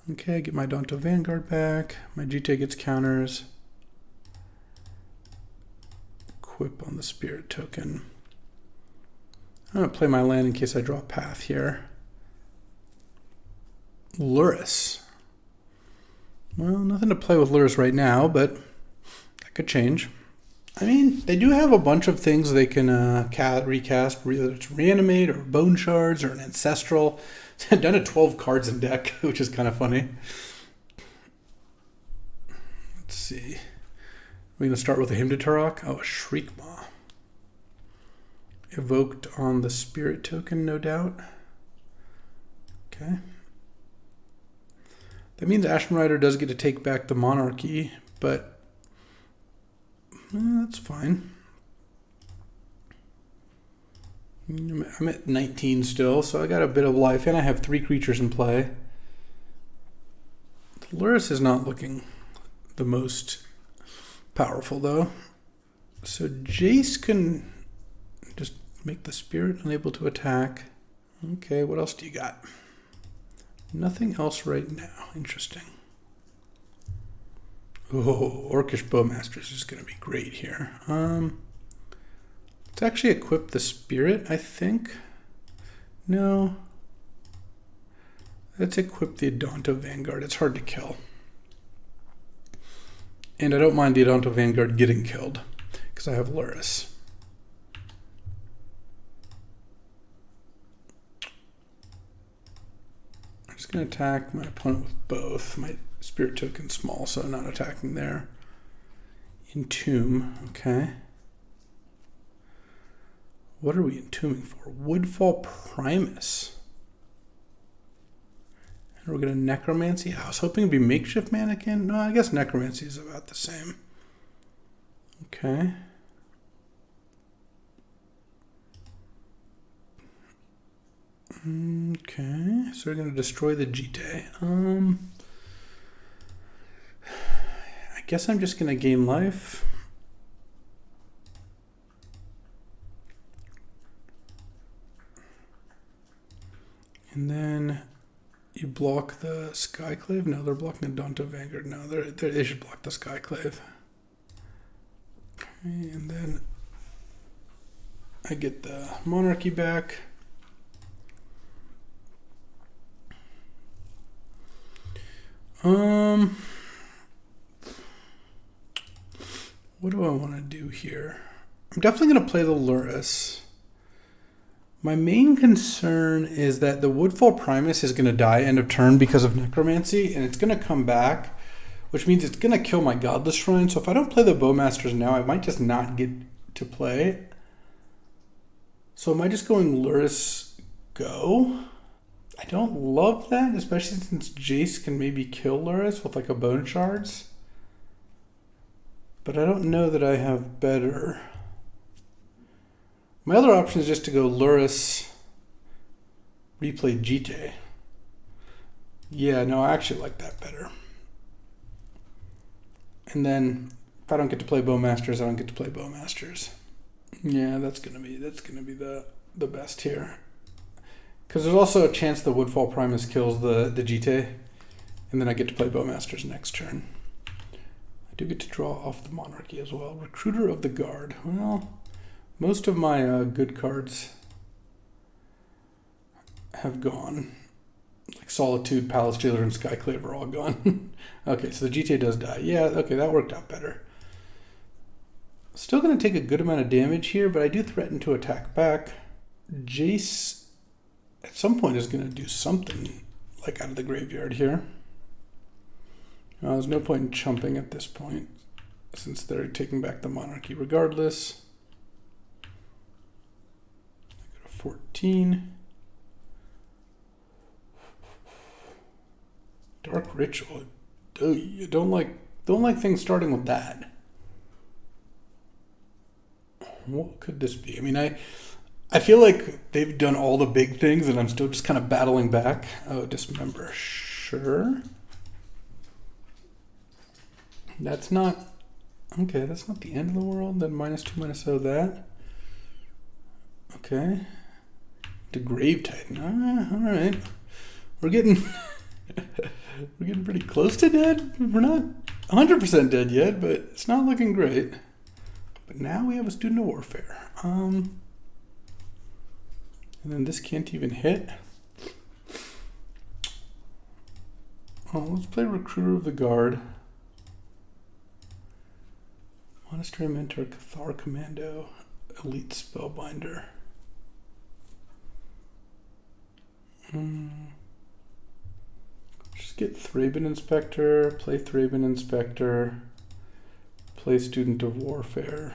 Okay, get my Adonto Vanguard back. My GTA gets counters. Equip on the Spirit token. I'm going to play my land in case I draw a path here. Luris. Well, nothing to play with Luris right now, but that could change. I mean, they do have a bunch of things they can recast, whether it's Reanimate or Bone Shards or an Ancestral. They've done it 12 cards in deck, which is kind of funny. Let's see. We're going to start with a Hymn to Turok. Oh, a Shriekmaw. Evoked on the Spirit token, no doubt. Okay. That means Ashen Rider does get to take back the monarchy, but that's fine. I'm at 19 still, so I got a bit of life, and I have 3 creatures in play. Luris is not looking the most powerful, though. So Jace can just make the Spirit unable to attack. Okay, what else do you got? Nothing else right now. Interesting. Oh, Orcish Bowmasters is going to be great here. Let's actually equip the Spirit, I think. No. Let's equip the Adonto Vanguard. It's hard to kill. And I don't mind the Adonto Vanguard getting killed, because I have Luris. I'm just going to attack my opponent with both. My Spirit token's small, so I'm not attacking there. Entomb, okay. What are we entombing for? Woodfall Primus. And we're going to Necromancy. I was hoping it'd be Makeshift Mannequin. No, I guess Necromancy is about the same. Okay. Okay, so we're going to destroy the Jite. I guess I'm just going to gain life. And then You block the Skyclave? No, they're blocking the Danto Vanguard. No, they should block the Skyclave. Okay, and then I get the Monarchy back. What do I want to do here? I'm definitely going to play the Lurrus. My main concern is that the Woodfall Primus is going to die end of turn because of Necromancy, and it's going to come back, which means it's going to kill my Godless Shrine. So if I don't play the Bowmasters now, I might just not get to play. So am I just going Lurrus go? I don't love that, especially since Jace can maybe kill Lurrus with like a Bone Shards. But I don't know that I have better. My other option is just to go Lurrus, replay Jite. Yeah, no, I actually like that better. And then if I don't get to play Bowmasters, I don't get to play Bowmasters. Yeah, that's gonna be the best here. Because there's also a chance the Woodfall Primus kills the Jite, and then I get to play Bowmasters next turn. I do get to draw off the Monarchy as well. Recruiter of the Guard. Well, most of my good cards have gone. Like Solitude, Palace Jailer, and Skyclave are all gone. Okay, so the GTA does die. Yeah, okay, that worked out better. Still going to take a good amount of damage here, but I do threaten to attack back. Jace, at some point, is going to do something like out of the graveyard here. There's no point in chumping at this point, since they're taking back the Monarchy regardless. I go to 14. Dark Ritual. You don't like things starting with that. What could this be? I mean, I feel like they've done all the big things and I'm still just kind of battling back. Oh, Dismember. Sure. That's not... Okay, that's not the end of the world. Then -2, -0 that. Okay. To Grave Titan. All right. We're getting... We're getting pretty close to dead. We're not 100% dead yet, but it's not looking great. But now we have a Student of Warfare. And then this can't even hit. Oh, let's play Recruiter of the Guard. Monastery Mentor, Cathar Commando, Elite Spellbinder. Just get Thraben Inspector, play Thraben Inspector, play Student of Warfare,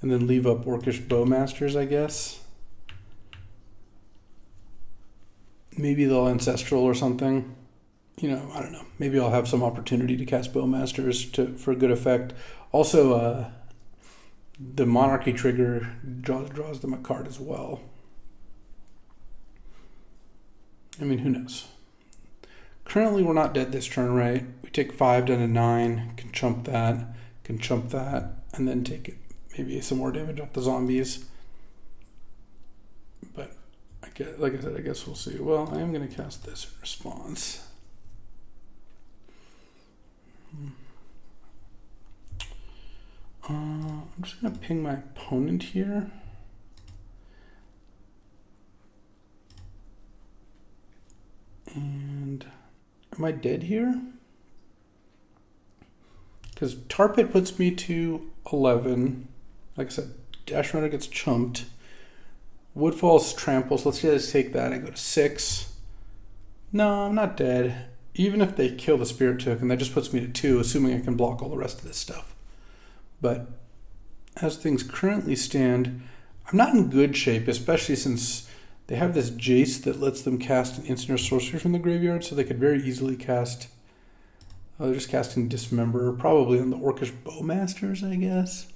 and then leave up Orcish Bowmasters, I guess. Maybe they'll Ancestral or something. You know, I don't know. Maybe I'll have some opportunity to cast Bowmasters for good effect. Also, the Monarchy trigger draws them a card as well. I mean, who knows? Currently, we're not dead this turn, right? We take 5 down to 9, can chump that, and then take maybe some more damage off the zombies. But, like I said, I guess we'll see. Well, I am going to cast this in response. I'm just going to ping my opponent here. And am I dead here? Because Tar Pit puts me to 11. Like I said, Dash Runner gets chumped. Woodfall's Trample, so let's just take that. I go to 6. No, I'm not dead. Even if they kill the Spirit Token, that just puts me to 2, assuming I can block all the rest of this stuff. But as things currently stand, I'm not in good shape, especially since they have this Jace that lets them cast an instant or sorcery from the graveyard, so they could very easily cast... they're just casting Dismember, probably on the Orcish Bowmasters, I guess.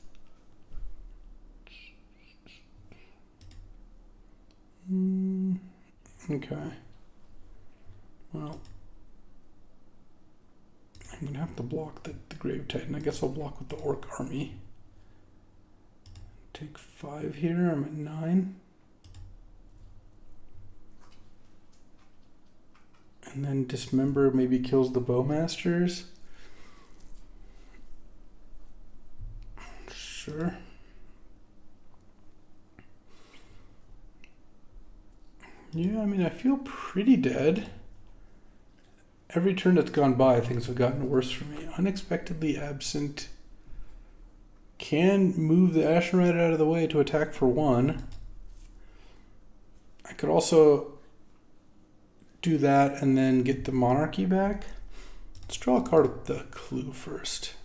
Okay. Well, I'm going to have to block the Grave Titan. I guess I'll block with the Orc Army. Take 5 here. I'm at 9. And then Dismember maybe kills the Bowmasters. Sure. Yeah, I mean, I feel pretty dead. Every turn that's gone by, things have gotten worse for me. Unexpectedly Absent can move the Ashen Rider out of the way to attack for 1. I could also do that and then get the Monarchy back. Let's draw a card with the clue first.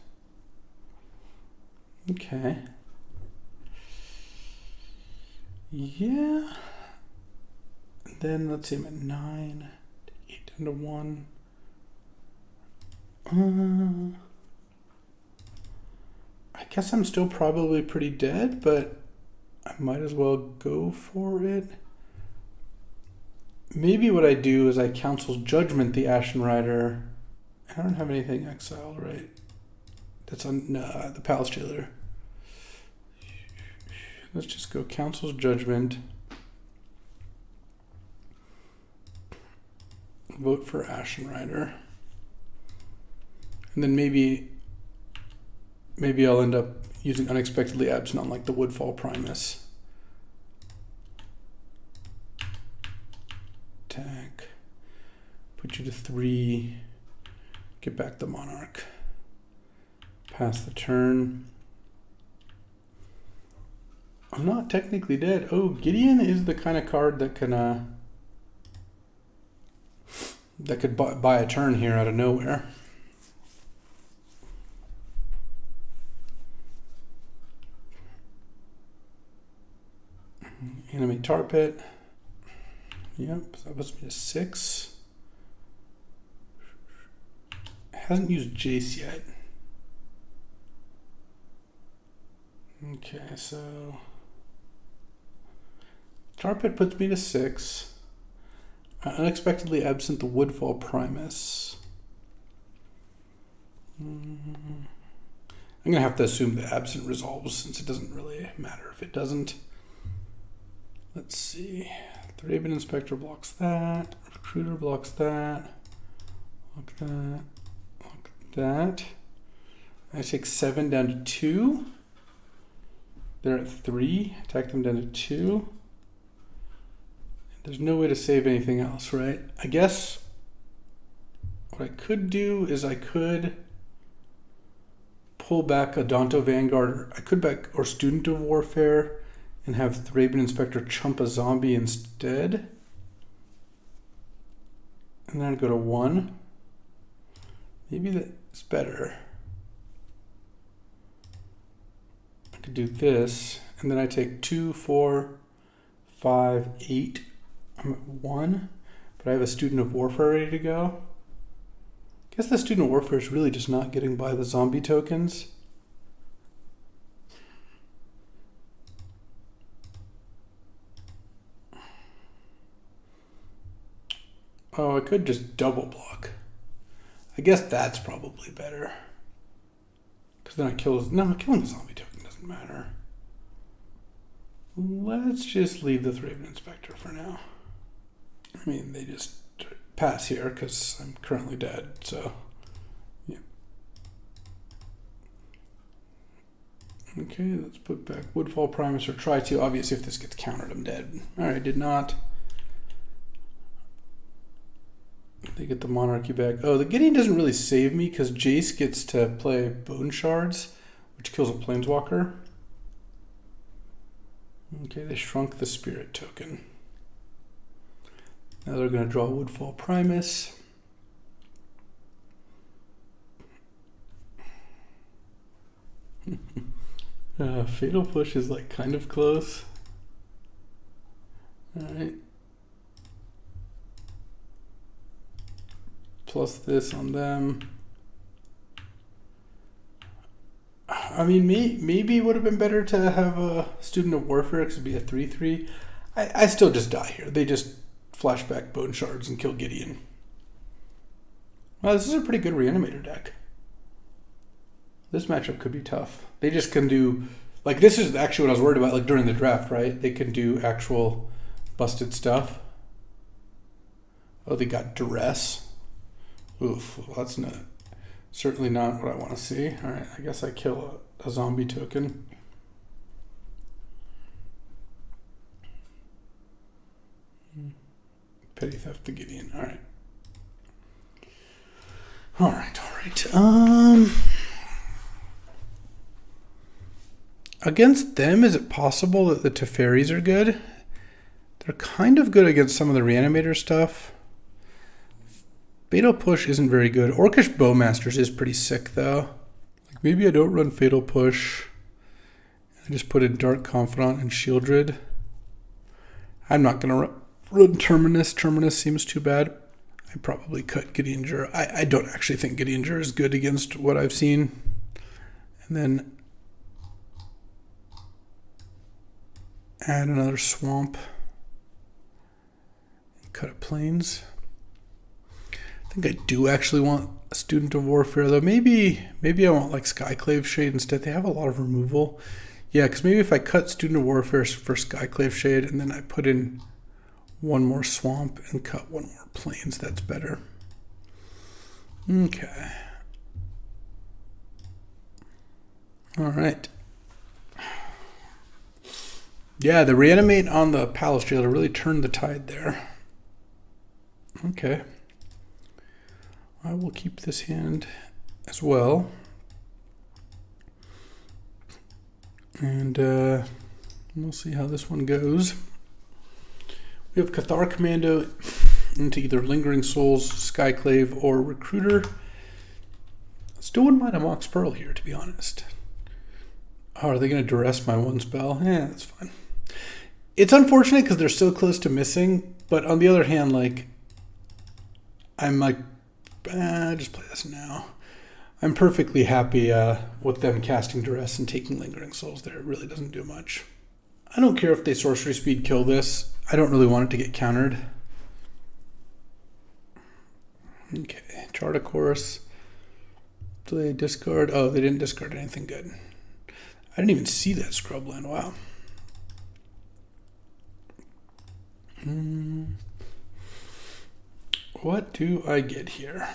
Okay. Yeah. Then let's see, I'm at 9, 8 down to 1. I guess I'm still probably pretty dead, but I might as well go for it. Maybe what I do is I Council's Judgment the Ashen Rider. I don't have anything exiled, right? That's on the Palace Jailer. Let's just go Council's Judgment. Vote for Ashen Rider. And then maybe I'll end up using Unexpectedly Absent on like the Woodfall Primus. Attack. Put you to 3. Get back the Monarch. Pass the turn. I'm not technically dead. Oh, Gideon is the kind of card that can that could buy a turn here out of nowhere. Animate Tar Pit. Yep, that puts me to 6. Hasn't used Jace yet. Okay, so Tar Pit puts me to 6. Unexpectedly Absent the Woodfall Primus. I'm going to have to assume the Absent resolves since it doesn't really matter if it doesn't. Let's see. The Raven Inspector blocks that. Recruiter blocks that. Block that. Block that. I take 7 down to 2. They're at 3. Attack them down to 2. There's no way to save anything else, right? I guess what I could do is I could pull back a Danto Vanguard, or Student of Warfare, and have the Raven Inspector chump a zombie instead. And then I'd go to 1. Maybe that's better. I could do this, and then I take 2, 4, 5, 8. I'm at 1, but I have a Student of Warfare ready to go. I guess the Student of Warfare is really just not getting by the zombie tokens. Oh, I could just double block. I guess that's probably better. Because then killing the zombie token doesn't matter. Let's just leave the Raven Inspector for now. I mean, they just pass here because I'm currently dead, so yeah. Okay, let's put back Woodfall Primus, or try to. Obviously, if this gets countered, I'm dead. Alright, did not. They get the Monarchy back. Oh, the Gideon doesn't really save me because Jace gets to play Bone Shards, which kills a Planeswalker. Okay, they shrunk the Spirit token. Now they're going to draw Woodfall Primus. Fatal Push is like kind of close. Alright. Plus this on them. I mean, maybe it would have been better to have a Student of Warfare because it'd be a 3/3. I still just die here. They just flashback Bone Shards and kill Gideon. Well, this is a pretty good Reanimator deck. This matchup could be tough. They just can do, like, this is actually what I was worried about, like, during the draft, right? They can do actual busted stuff. Oh, they got Duress. Oof, well, that's certainly not what I want to see. All right, I guess I kill a zombie token. Petty theft to Gideon. All right. All right. Against them, is it possible that the Teferis are good? They're kind of good against some of the Reanimator stuff. Fatal Push isn't very good. Orcish Bowmasters is pretty sick, though. Like maybe I don't run Fatal Push. I just put in Dark Confidant and Shieldred. I'm not going to run Terminus. Terminus seems too bad. I probably cut Gideon Jur. I don't actually think Gideon Jur is good against what I've seen. And then add another Swamp. Cut a Plains. I think I do actually want a Student of Warfare, though. Maybe I want like Skyclave Shade instead. They have a lot of removal. Yeah, because maybe if I cut Student of Warfare for Skyclave Shade and then I put in one more Swamp and cut one more Plains, that's better. Okay. All right. Yeah, the Reanimate on the Palace Jailer really turned the tide there. Okay. I will keep this hand as well. And we'll see how this one goes. We have Cathar Commando into either Lingering Souls, Skyclave, or Recruiter. Still wouldn't mind a Mox Pearl here, to be honest. Oh, are they going to duress my one spell? Yeah, that's fine. It's unfortunate because they're so close to missing, but on the other hand, like, I'm like, just play this now. I'm perfectly happy with them casting Duress and taking Lingering Souls there. It really doesn't do much. I don't care if they Sorcery Speed kill this. I don't really want it to get countered. Okay, Chart a Course. Do they discard? Oh, they didn't discard anything good. I didn't even see that Scrubland. Wow. What do I get here?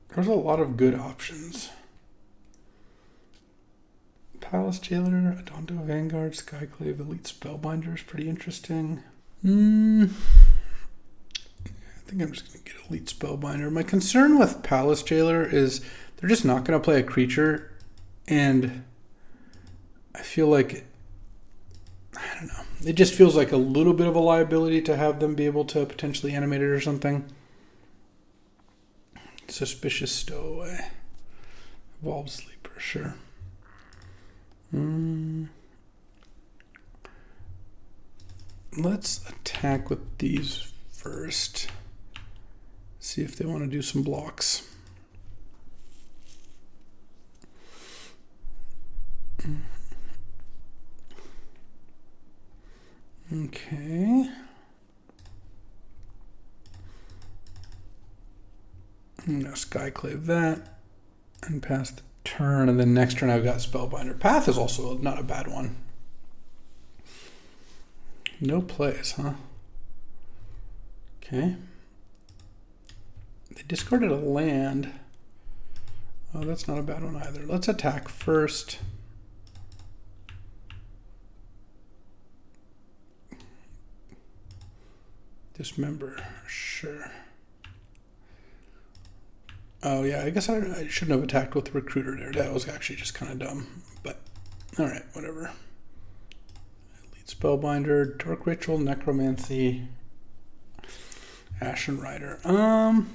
There's a lot of good options. Palace Jailer, Adonto Vanguard, Skyclave, Elite Spellbinder is pretty interesting. I think I'm just going to get Elite Spellbinder. My concern with Palace Jailer is they're just not going to play a creature, and I feel like, I don't know, it just feels like a little bit of a liability to have them be able to potentially animate it or something. Suspicious Stowaway. Evolved Sleeper, sure. Let's attack with these first. See if they want to do some blocks. Okay. I'm going to Skyclave that and pass the turn, and then next turn I've got Spellbinder. Path is also not a bad one. No plays, huh? Okay. They discarded a land. Oh, that's not a bad one either. Let's attack first. Dismember, sure. Oh yeah, I guess I shouldn't have attacked with the Recruiter there. That was actually just kind of dumb, but all right, whatever. Elite Spellbinder, Dark Ritual, Necromancy, Ashen Rider. I'm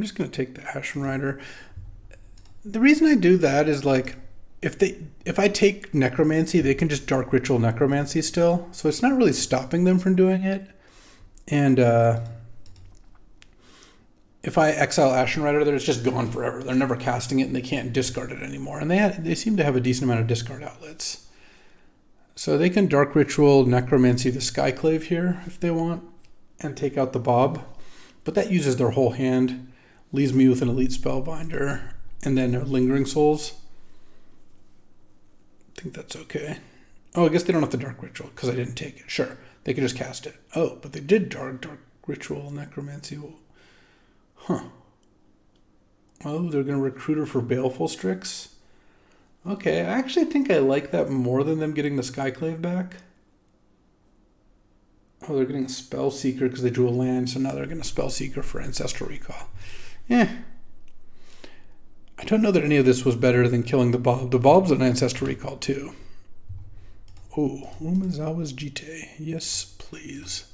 just gonna take the Ashen Rider. The reason I do that is like, if I take Necromancy, they can just Dark Ritual Necromancy still, so it's not really stopping them from doing it. And if I exile Ashen Rider, it's just gone forever. They're never casting it, and they can't discard it anymore. And they seem to have a decent amount of discard outlets. So they can Dark Ritual, Necromancy, the Skyclave here if they want, and take out the Bob. But that uses their whole hand, leaves me with an Elite Spellbinder, and then Lingering Souls. I think that's okay. Oh, I guess they don't have the Dark Ritual because I didn't take it. Sure, they can just cast it. Oh, but they did Ritual, necromancy. Huh. Oh, they're going to recruit her for Baleful Strix? Okay, I actually think I like that more than them getting the Skyclave back. Oh, they're getting a Spellseeker because they drew a land, so now they're getting a Spellseeker for Ancestral Recall. I don't know that any of this was better than killing the Bob. The Bob's an Ancestral Recall too. Oh, Umezawa's Jite. Yes, please.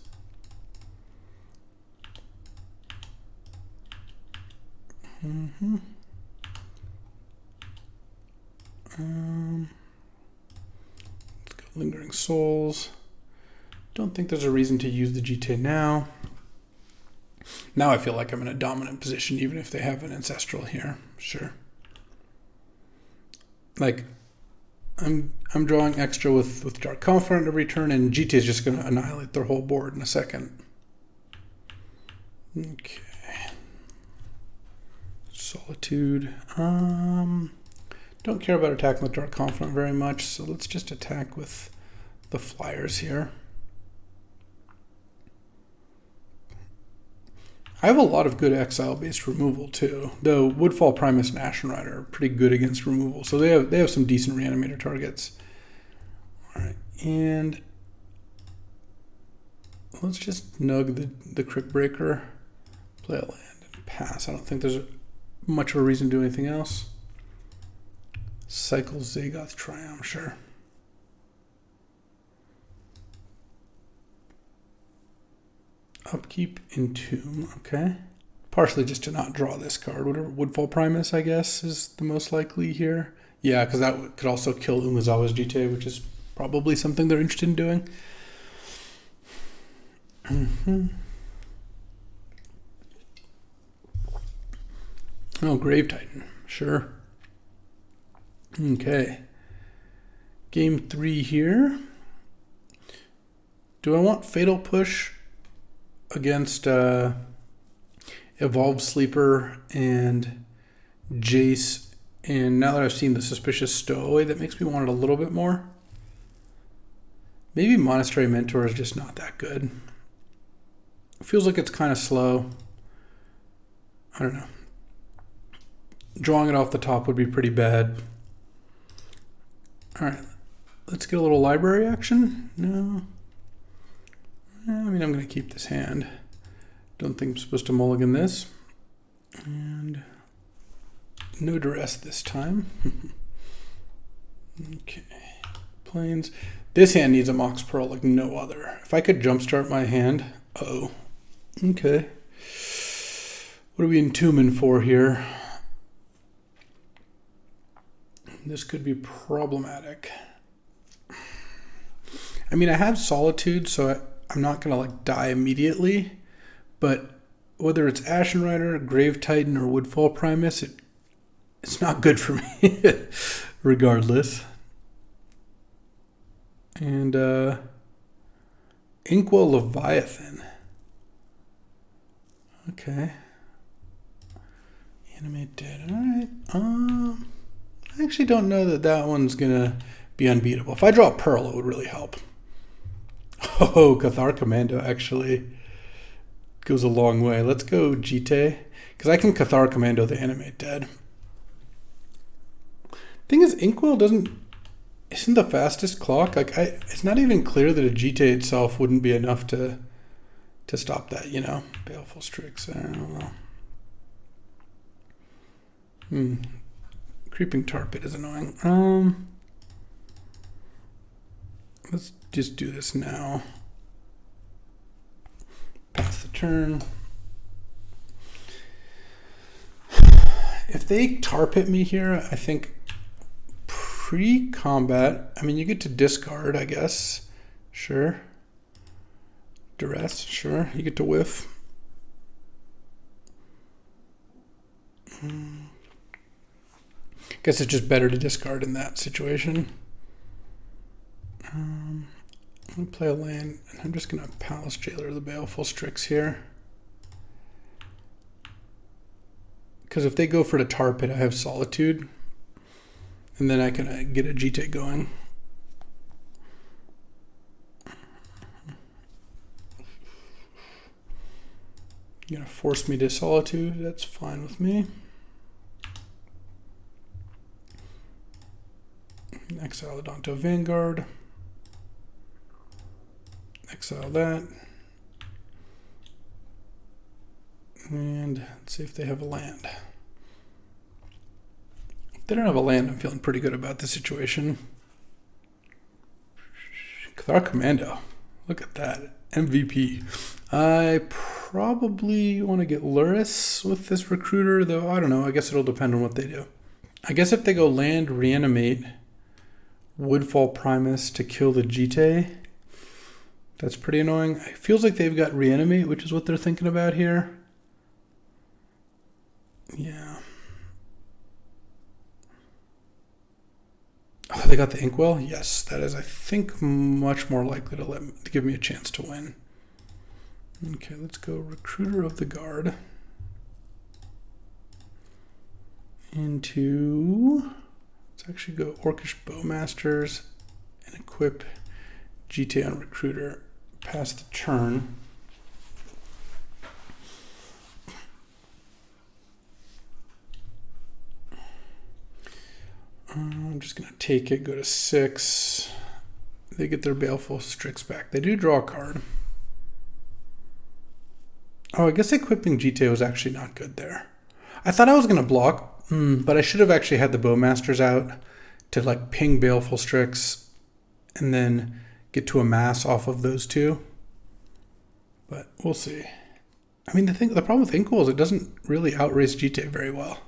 Let's go Lingering Souls. Don't think there's a reason to use the Jite now. Now I feel like I'm in a dominant position, even if they have an Ancestral here. Sure. Like, I'm drawing extra with Dark Confidant every turn, and Jite is just going to annihilate their whole board in a second. Okay. Solitude. Don't care about attacking with Dark Confidant very much, so let's just attack with the flyers here. I have a lot of good exile-based removal too, though Woodfall Primus and Ashen Rider are pretty good against removal, so they have some decent reanimator targets. All right, and let's just nug the Crypt Breaker, play a land, and pass. I don't think there's much of a reason to do anything else. Cycle Zagoth Triumph, sure. Upkeep, Entomb, okay. Partially just to not draw this card. Whatever, Woodfall Primus, I guess, is the most likely here. Yeah, because that could also kill Umezawa's Jite, which is probably something they're interested in doing. Oh, Grave Titan, sure. Okay. Game 3 here. Do I want Fatal Push against Evolved Sleeper and Jace? And now that I've seen the Suspicious Stowaway, that makes me want it a little bit more. Maybe Monastery Mentor is just not that good. It feels like it's kind of slow. I don't know. Drawing it off the top would be pretty bad. All right, let's get a little library action. No. I mean, I'm going to keep this hand. Don't think I'm supposed to mulligan this. And no duress this time. Okay. Plains. This hand needs a Mox Pearl like no other. If I could jumpstart my hand. Uh-oh. Okay. What are we entombing for here? This could be problematic. I mean, I have Solitude, so I'm not going to like die immediately. But whether it's Ashen Rider, Grave Titan, or Woodfall Primus, it's not good for me, regardless. And Inkwell Leviathan. Okay. Animate Dead. All right. I actually don't know that one's gonna be unbeatable. If I draw a Pearl, it would really help. Oh, Cathar Commando actually goes a long way. Let's go Jite, because I can Cathar Commando the Animate Dead. Thing is, Inkwell isn't the fastest clock. Like it's not even clear that a Jite itself wouldn't be enough to stop that. You know, Baleful Strix. I don't know. Creeping Tar Pit is annoying. Let's just do this now. Pass the turn. If they Tar Pit me here, I think pre-combat, I mean, you get to discard, I guess. Sure. Duress, sure. You get to whiff. Guess it's just better to discard in that situation. I'm going to play a land, and I'm just going to Palace Jailer the Baleful Strix here. Because if they go for the Tar Pit, I have Solitude. And then I can get a Jite going. You're gonna force me to Solitude. That's fine with me. Exile the Donto Vanguard. Exile that. And let's see if they have a land. If they don't have a land, I'm feeling pretty good about the situation. Cathar Commando. Look at that. MVP. I probably want to get Luris with this recruiter, though I don't know. I guess it'll depend on what they do. I guess if they go land, reanimate, Woodfall Primus to kill the Jite, that's pretty annoying. It feels like they've got reanimate, which is what they're thinking about here. Yeah. Oh, they got the Inkwell? Yes, that is, I think, much more likely to give me a chance to win. Okay, let's go Recruiter of the Guard. Let's actually go Orcish Bowmasters and equip Jite on Recruiter. Pass the turn. I'm just going to take it, go to 6. They get their Baleful Strix back. They do draw a card. Oh, I guess equipping Jite was actually not good there. I thought I was going to block, but I should have actually had the Bowmasters out to like ping Baleful Strix and then get to amass off of those two. But we'll see. I mean, the problem with Inkwell is it doesn't really outrace Jite very well.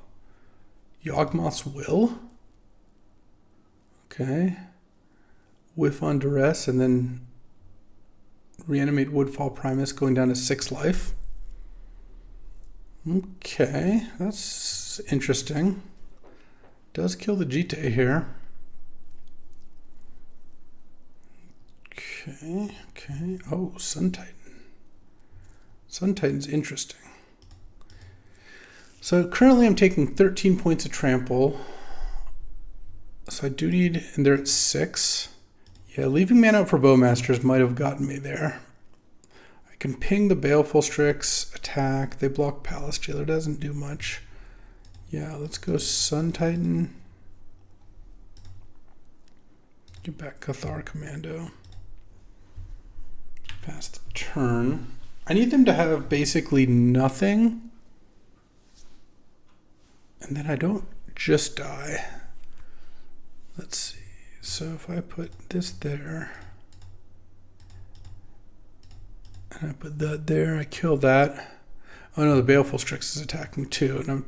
Yawgmoth's Will? Okay. Whiff on Duress and then reanimate Woodfall Primus going down to 6 life. Okay, that's interesting. Does kill the Jite here. Okay. Oh, Sun Titan. Sun Titan's interesting. So currently I'm taking 13 points of trample. So I do need, and they're at 6. Yeah, leaving mana out for Bowmasters might have gotten me there. I can ping the Baleful Strix, attack. They block Palace Jailer, doesn't do much. Yeah, let's go Sun Titan. Get back Cathar Commando. Pass the turn. I need them to have basically nothing. And then I don't just die. Let's see. So if I put this there, and I put that there, I kill that. Oh no, the Baleful Strix is attacking too.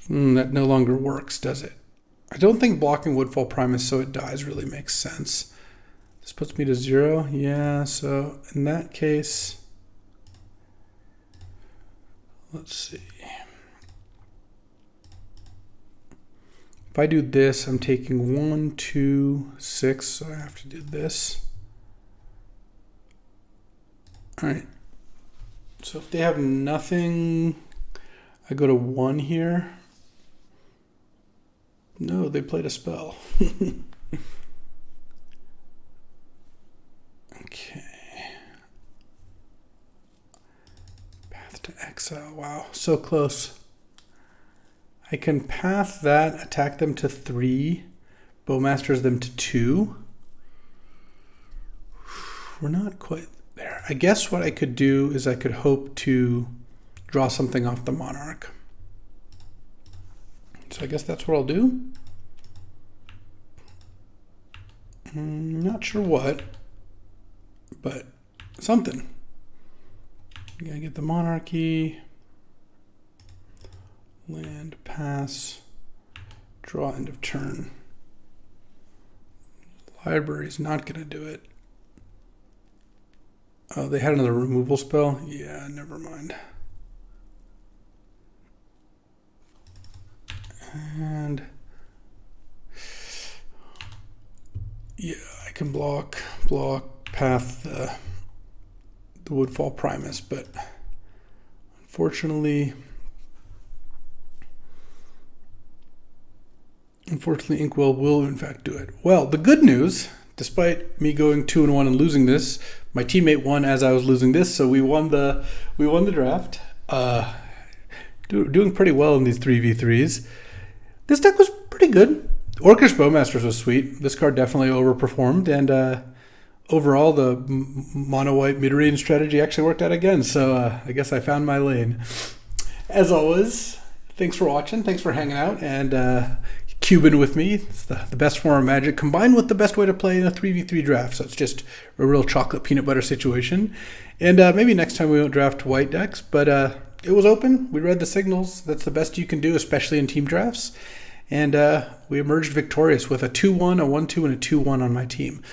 And that no longer works, does it? I don't think blocking Woodfall Primus so it dies really makes sense. This puts me to 0. Yeah, so in that case, let's see. If I do this, I'm taking 1, 2, 6, so I have to do this. All right. So if they have nothing, I go to 1 here. No, they played a spell. Okay. Path to exile. Wow, so close. I can path that, attack them to 3, Bowmasters them to 2. We're not quite there. I guess what I could do is I could hope to draw something off the Monarch. So I guess that's what I'll do. Not sure what, but something. You gotta get the Monarchy. Land, pass, draw end of turn. Library's not going to do it. Oh, they had another removal spell? Yeah, never mind. And yeah, I can block, path the Woodfall Primus, but unfortunately, Inkwell will in fact do it. Well, the good news, despite me going 2-1 and losing this, my teammate won as I was losing this, so we won the draft. Doing pretty well in these 3v3s. This deck was pretty good. Orcish Bowmasters was sweet. This card definitely overperformed, and overall the mono white mid-range strategy actually worked out again. So I guess I found my lane. As always, thanks for watching. Thanks for hanging out and cubing with me. It's the best form of Magic combined with the best way to play in a 3v3 draft. So it's just a real chocolate peanut butter situation. And maybe next time we won't draft white decks, but it was open. We read the signals. That's the best you can do, especially in team drafts. And we emerged victorious with a 2-1, a 1-2, and a 2-1 on my team.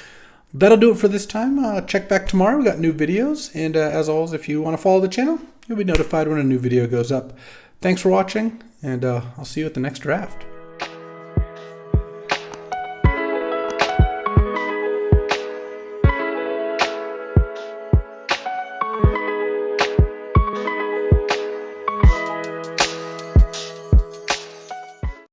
That'll do it for this time. Check back tomorrow. We got new videos. And as always, if you want to follow the channel, you'll be notified when a new video goes up. Thanks for watching, and I'll see you at the next draft.